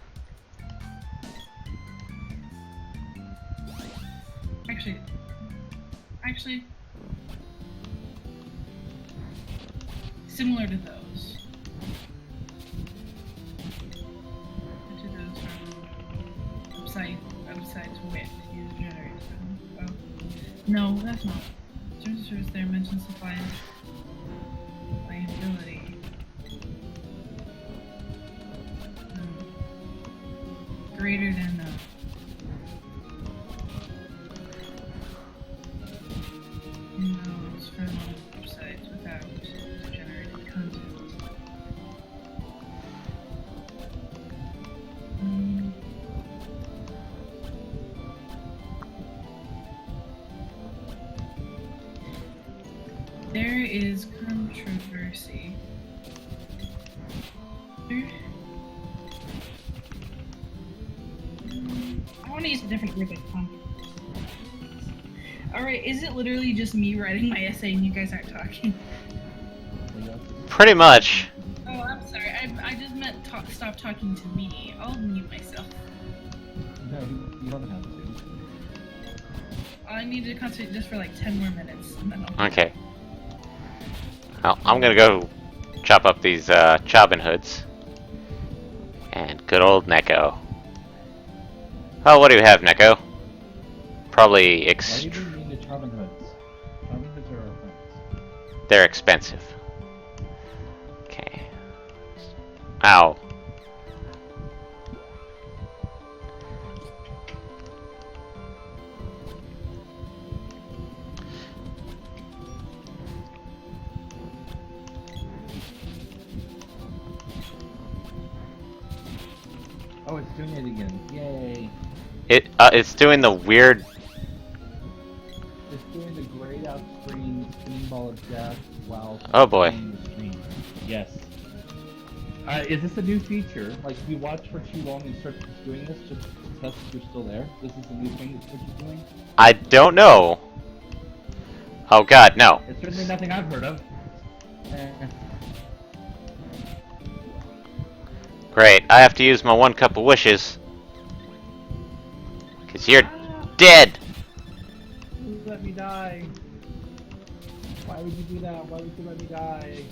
B: Actually, similar to those. To those from websites with user-generated content. Oh. No, that's not. Terms of service there mentions supply liability. Greater than those from websites without user-generated content. There is controversy. I want to use a different word like controversy. Alright, is it literally just me writing my essay and you guys aren't talking?
A: Pretty much.
B: Oh, I'm sorry. I just meant stop talking to me. I'll mute myself.
C: No, you don't have to.
B: I need to concentrate just for like 10 more minutes. And then I'll...
A: Okay. Well, I'm gonna go chop up these Chobbin hoods. And good old Neko. Oh, what do you have, Neko? Probably
C: Why do you mean the Charmin hoods? Charmin hoods are our friends.
A: They're expensive. Okay. Ow.
C: Oh, it's doing it again. Yay.
A: It's doing the weird.
C: It's doing the grayed out screen spinning ball of death while
A: Oh boy.
C: the screen. Yes. Is this a new feature? Like, if you watch for too long and start doing this just to test if you're still there? This is a new thing that Twitch is doing?
A: I don't know. Oh god, no.
C: It's certainly nothing I've heard of.
A: Great, I have to use my 1 cup of wishes. Cause you're dead!
C: Let me die. Why would you do that? Why would you let me die?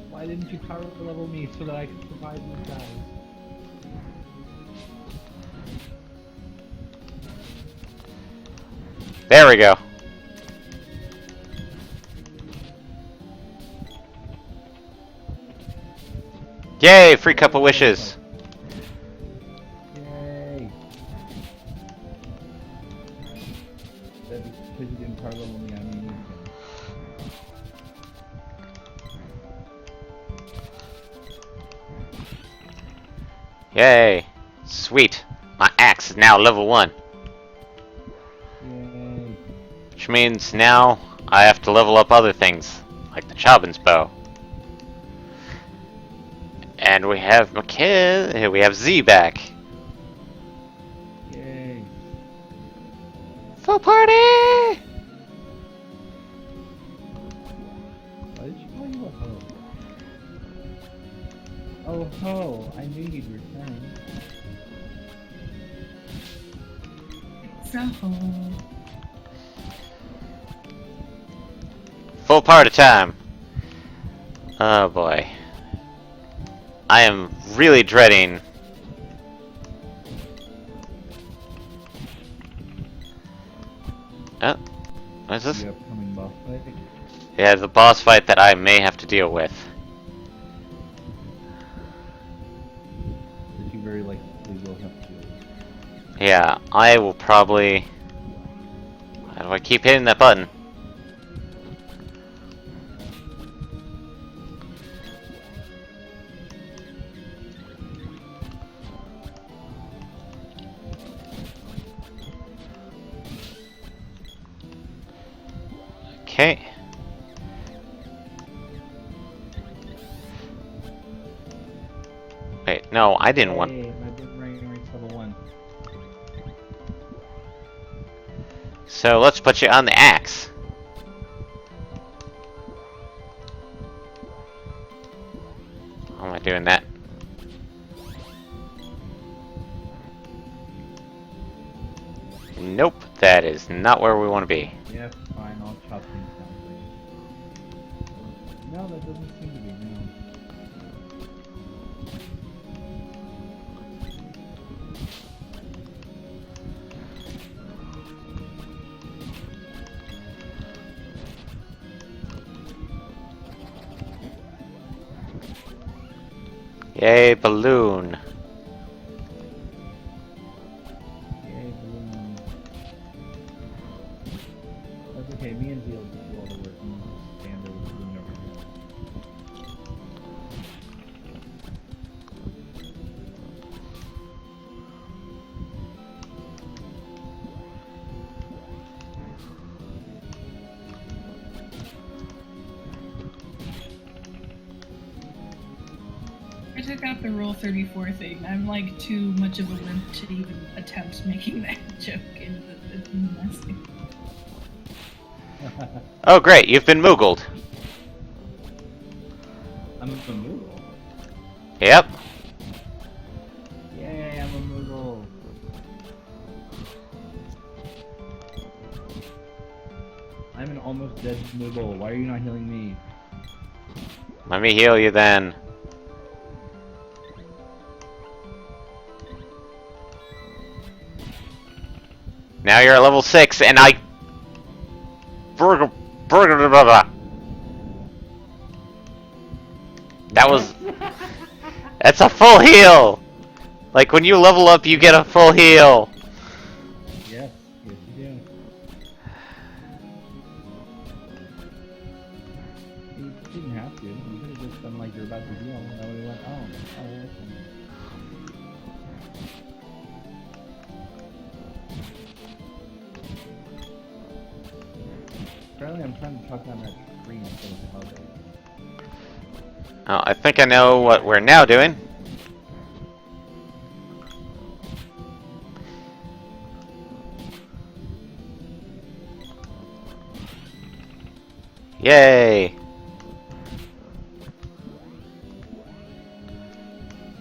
C: Why didn't you power level me so that I could survive these guys?
A: There we go. Yay, free cup of wishes.
C: Yay! That because you didn't power level me, I mean.
A: Yay. Sweet. My axe is now level 1.
C: Yay!
A: Which means now I have to level up other things, like the Chobbin's bow. And we have we have Z back.
C: Yay!
A: Full party!
C: Why did she call you a hoe? Oh ho! I knew you'd return.
B: So...
A: full party time. Oh boy. I am really dreading. Oh, what is this?
C: The upcoming boss fight.
A: Yeah, the boss fight that I may have to deal with.
C: That you very likely will have to do.
A: Yeah, I will probably... How do I keep hitting that button? Okay. Wait, no, I didn't want...
C: Hey, my boomerang reached level 1.
A: So let's put you on the axe. How am I doing that? Nope, that is not where we want to be.
C: Yeah, fine, I'll chop things down for you. No, that doesn't seem to be, no.
A: Yay, balloon.
C: Yay, balloon. That's okay, me and Zeal just do all the work and you just stand there with the balloon over here.
B: I took out the Rule 34 thing. I'm like too much of a wimp to even attempt making that joke in the message.
A: Oh great, you've been moogled.
C: I'm a Moogle.
A: Yep.
C: Yay, I'm a Moogle. I'm an almost dead Moogle. Why are you not healing me?
A: Let me heal you then. Now you're at level 6 and I... That was... That's a full heal! Like when you level up you get a full heal.
C: Yes, yes you do. You didn't have to. You could have just done like you're about to heal. And then we went, oh, okay. Apparently I'm trying to chuck down that tree instead of the elevator.
A: Oh, I think I know what we're now doing. Yay!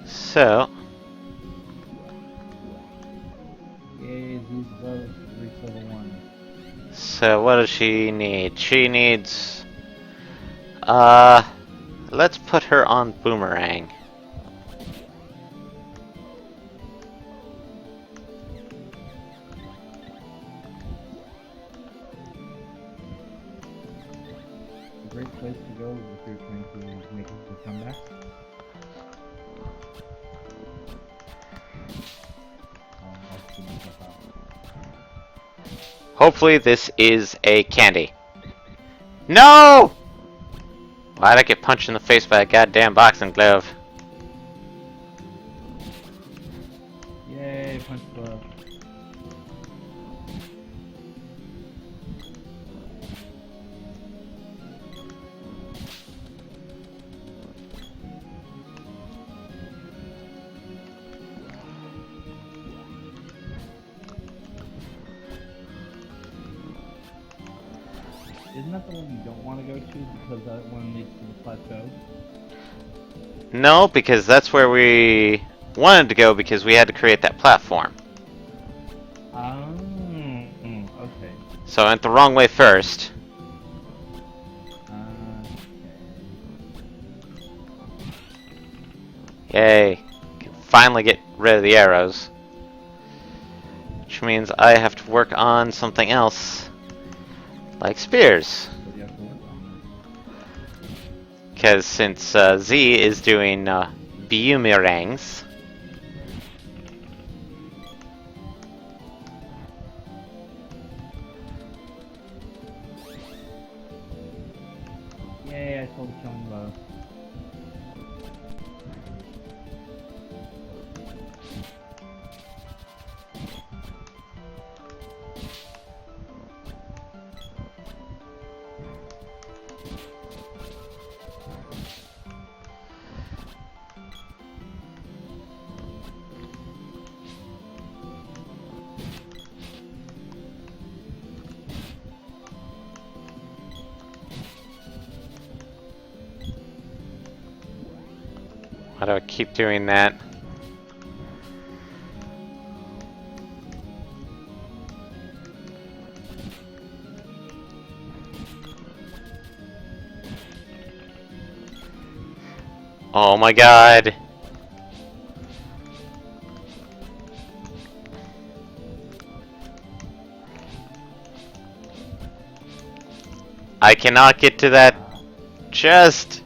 A: So,
C: Yay, Zeus above reach level 1.
A: so what does she need? She needs... let's put her on Boomerang.
C: A great place to go if you're trying to make a comeback. I'll speed myself out.
A: Hopefully this is a candy. No! Why'd I get punched in the face by a goddamn boxing glove?
C: Yay, punch glove. Isn't that the one you don't want to go to because that one leads to the plateau?
A: No, because that's where we wanted to go because we had to create that platform.
C: Oh, okay.
A: So I went the wrong way first. Yay. Can finally get rid of the arrows. Which means I have to work on something else. Like spears.
C: What do you have to work on?
A: Because since Z is doing boomerangs,
C: Yay, I told Chumbo.
A: why do I keep doing that? Oh my god! I cannot get to that chest!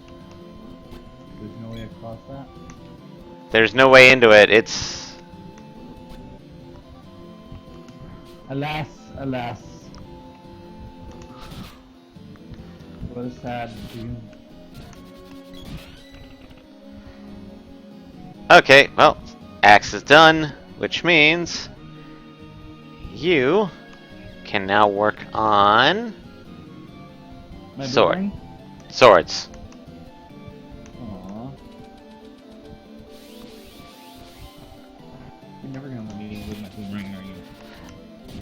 C: There's no way across that?
A: There's no way into it, it's...
C: Alas, alas. What a sad dream.
A: Okay, well, axe is done, which means you can now work on
C: My
A: Sword.
C: boomerang?
A: swords.
C: Aww. You're never gonna let me with my boomerang, are you?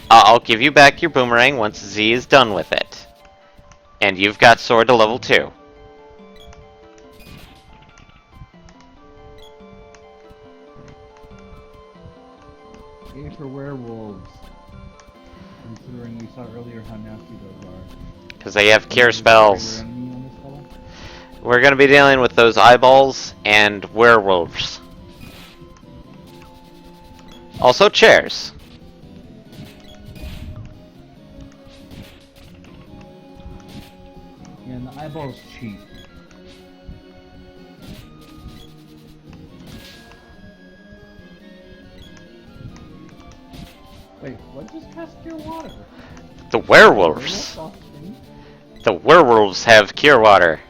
A: I'll give you back your boomerang once Z is done with it. And you've got sword to level 2.
C: A for werewolves. Considering we saw earlier how nasty those are.
A: Because they have cure
C: Is there a
A: spells.
C: regular enemy on this level?
A: We're going to be dealing with those eyeballs and werewolves. Also chairs.
C: Yeah, and the eyeball's cheap. Wait, what just cast cure water?
A: The werewolves.
C: Werewolf offspring?
A: The werewolves have cure water.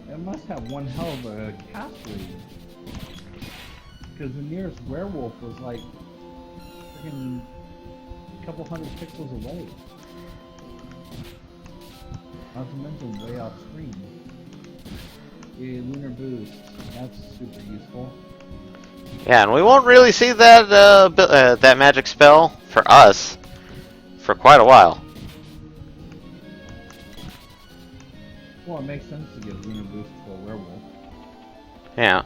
C: It must have one hell of a cast rate. Because the nearest werewolf was like freaking a couple hundred pixels away. Not to mention way off screen. A lunar boost. That's super useful.
A: Yeah, and we won't really see that that magic spell for us for quite a while.
C: Well, it makes sense to give lunar boost to a werewolf.
A: Yeah.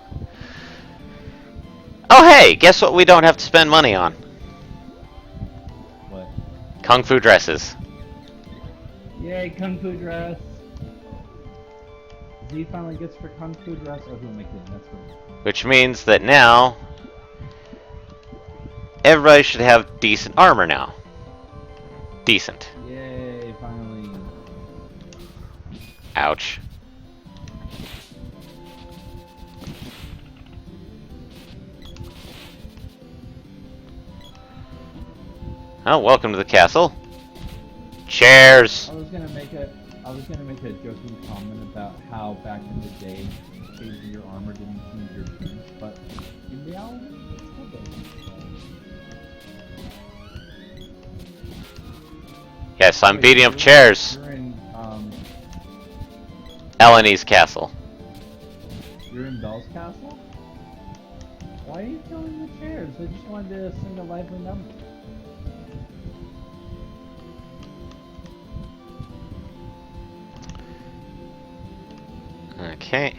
A: Oh hey, guess what we don't have to spend money on?
C: What?
A: Kung Fu dresses.
C: Yay, Kung Fu dress! Z finally gets for Kung Fu dress. Oh, who am I kidding? That's good.
A: Which means that now everybody should have decent armor now. Decent.
C: Yay, finally.
A: Ouch. Oh, welcome to the castle. Chairs.
C: I was gonna make a joking comment about how back in the day, changing your armor didn't change your appearance, but in reality, it still does.
A: Yes, I'm
C: Wait,
A: beating up
C: you're-
A: chairs.
C: You're in
A: Eleni's castle.
C: you're in Bell's castle. Why are you killing the chairs? I just wanted to sing a lively number.
A: Okay.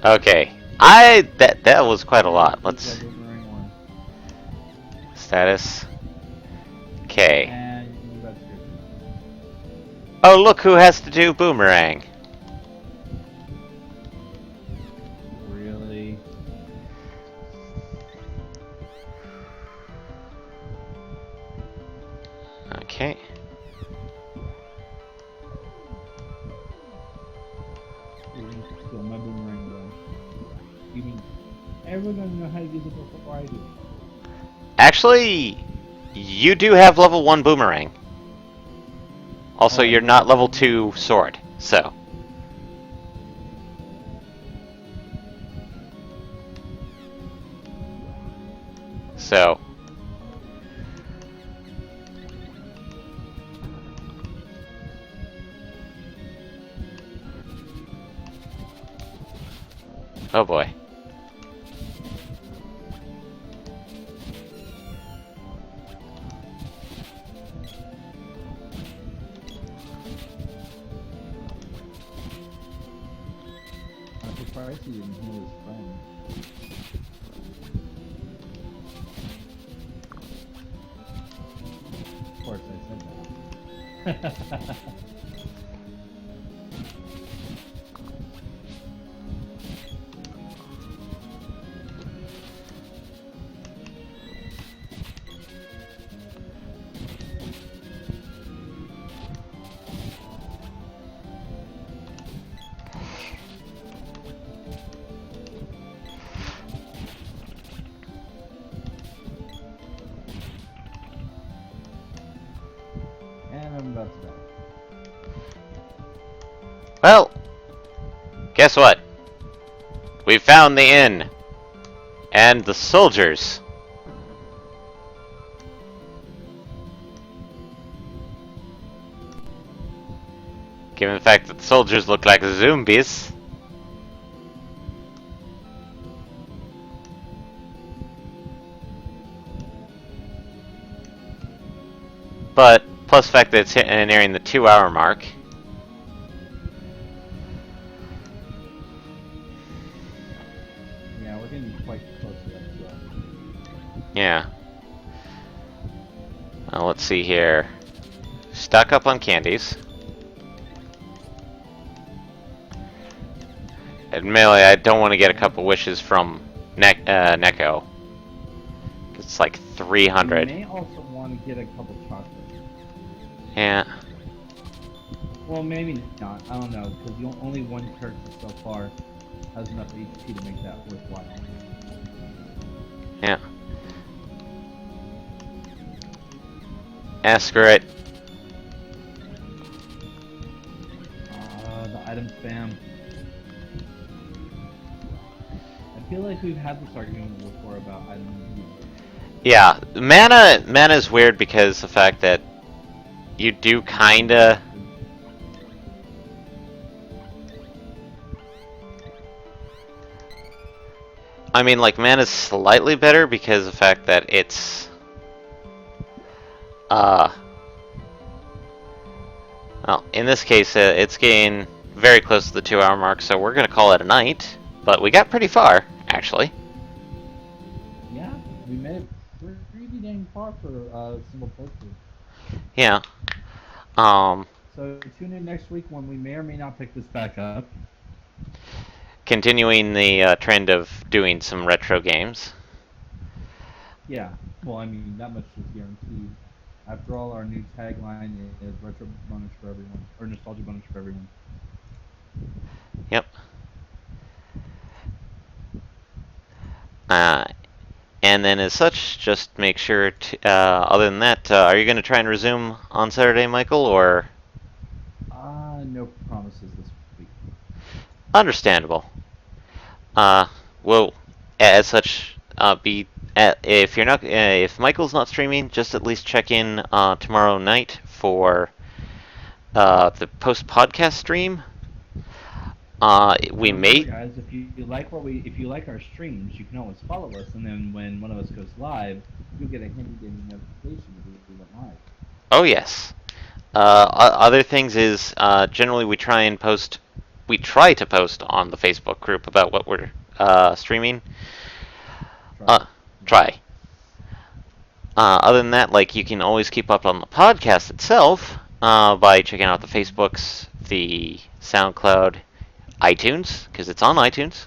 A: Okay. That was quite a lot. Let's
C: Boomerang one.
A: status. Okay.
C: And you got script.
A: Oh, look who has to do boomerang.
C: Really?
A: Okay.
C: You're gonna steal my boomerang though. You mean everyone doesn't know how to use it before I do?
A: Actually, you do have level 1 boomerang. Also,
C: Oh, I
A: you're
C: do?
A: not level 2 sword, so. So. Oh boy.
C: I'm surprised he didn't heal his friend. Of course, I said that. And I'm about to die.
A: Well, guess what? We found the inn. And the soldiers. Given the fact that the soldiers look like zombies. But, plus the fact that it's nearing the 2-hour mark.
C: Yeah, we're getting quite close to that as well.
A: Yeah. Let's see here. Stock up on candies. Admittedly, I don't want to get a couple wishes from Neko. It's like
C: You
A: 300.
C: may also want to get a couple chocolates.
A: Yeah.
C: Well, maybe not. I don't know, because only one character so far has enough HP to make that worthwhile.
A: Yeah. Ask her it.
C: The item spam. I feel like we've had this argument before about item use.
A: Yeah, mana's weird because the fact that you do kinda. I mean, like, mana's slightly better because of the fact that it's well, in this case, it's getting very close to the 2-hour mark, so we're gonna call it a night. But we got pretty far, actually.
C: Yeah, we made it pretty dang far for a single playthrough.
A: Yeah.
C: So tune in next week when we may or may not pick this back up.
A: Continuing the trend of doing some retro games.
C: Yeah, well, I mean, that much is guaranteed. After all, our new tagline is retro bonus for everyone, or nostalgia bonus for everyone.
A: Yep. And then as such, just make sure to, other than that, are you going to try and resume on Saturday, Michael, or?
C: No promises this week.
A: Understandable. Well, as such, if you're not, if Michael's not streaming, just at least check in tomorrow night for the post-podcast stream. We may.
C: Guys, if you like if you like our streams, you can always follow us, and then when one of us goes live, you'll get a handy dandy notification if we went live.
A: Oh yes. Other things is generally we try and post we try to post on the Facebook group about what we're streaming.
C: Try.
A: Try. Other than that, like, you can always keep up on the podcast itself by checking out the Facebooks, the SoundCloud, iTunes, because it's on iTunes.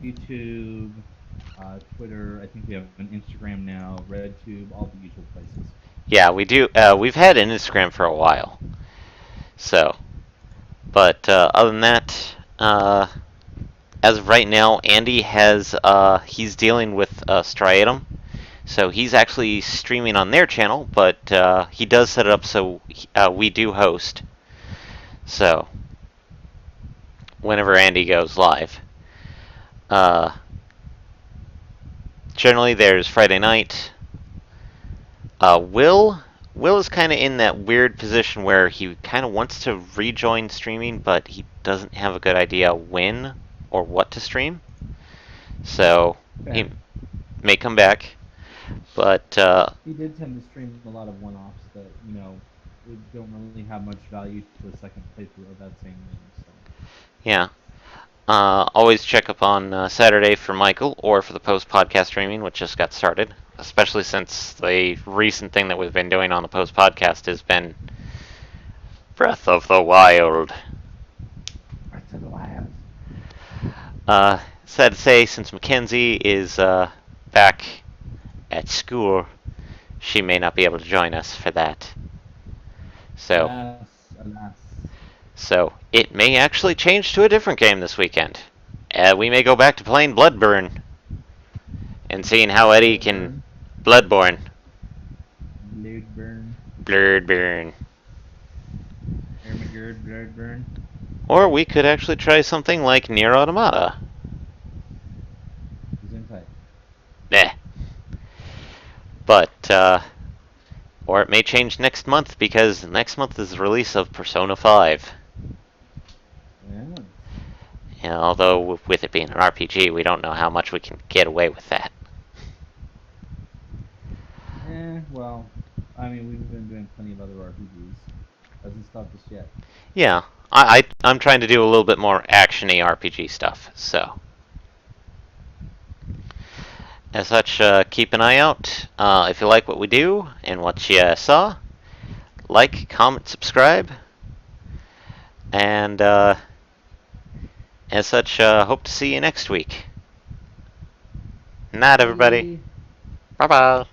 C: YouTube, Twitter. I think we have an Instagram now. RedTube, all the usual places.
A: Yeah, we do. We've had an Instagram for a while. So, but other than that, as of right now, Andy has he's dealing with striatum, so he's actually streaming on their channel, but he does set it up so we do host. So, whenever Andy goes live, uh, generally there's Friday night. Will is kind of in that weird position where he kind of wants to rejoin streaming, but he doesn't have a good idea when or what to stream. So he may come back, but
C: he did tend to stream a lot of one-offs that don't really have much value to the second playthrough of that same game. So.
A: yeah. Always check up on Saturday for Michael or for the post-podcast streaming, which just got started. Especially since the recent thing that we've been doing on the post-podcast has been Breath of the Wild.
C: Breath of the Wild.
A: Sad to say, since Mackenzie is back at school, she may not be able to join us for that. So,
C: Alas.
A: So it may actually change to a different game this weekend. We may go back to playing Bloodborne and seeing how Eddie can Bloodborne. Bloodborne.
C: Bloodborne.
A: Or we could actually try something like Nier Automata. Nah. But or it may change next month because next month is the release of Persona 5.
C: Yeah.
A: Yeah, although with it being an RPG, we don't know how much we can get away with that.
C: Well, I mean, we've been doing plenty of other RPGs. Hasn't stopped us yet.
A: Yeah, I'm trying to do a little bit more action-y RPG stuff, so. As such, keep an eye out. If you like what we do and what you saw, like, comment, subscribe. And as such, hope to see you next week. Night, everybody. Bye-bye.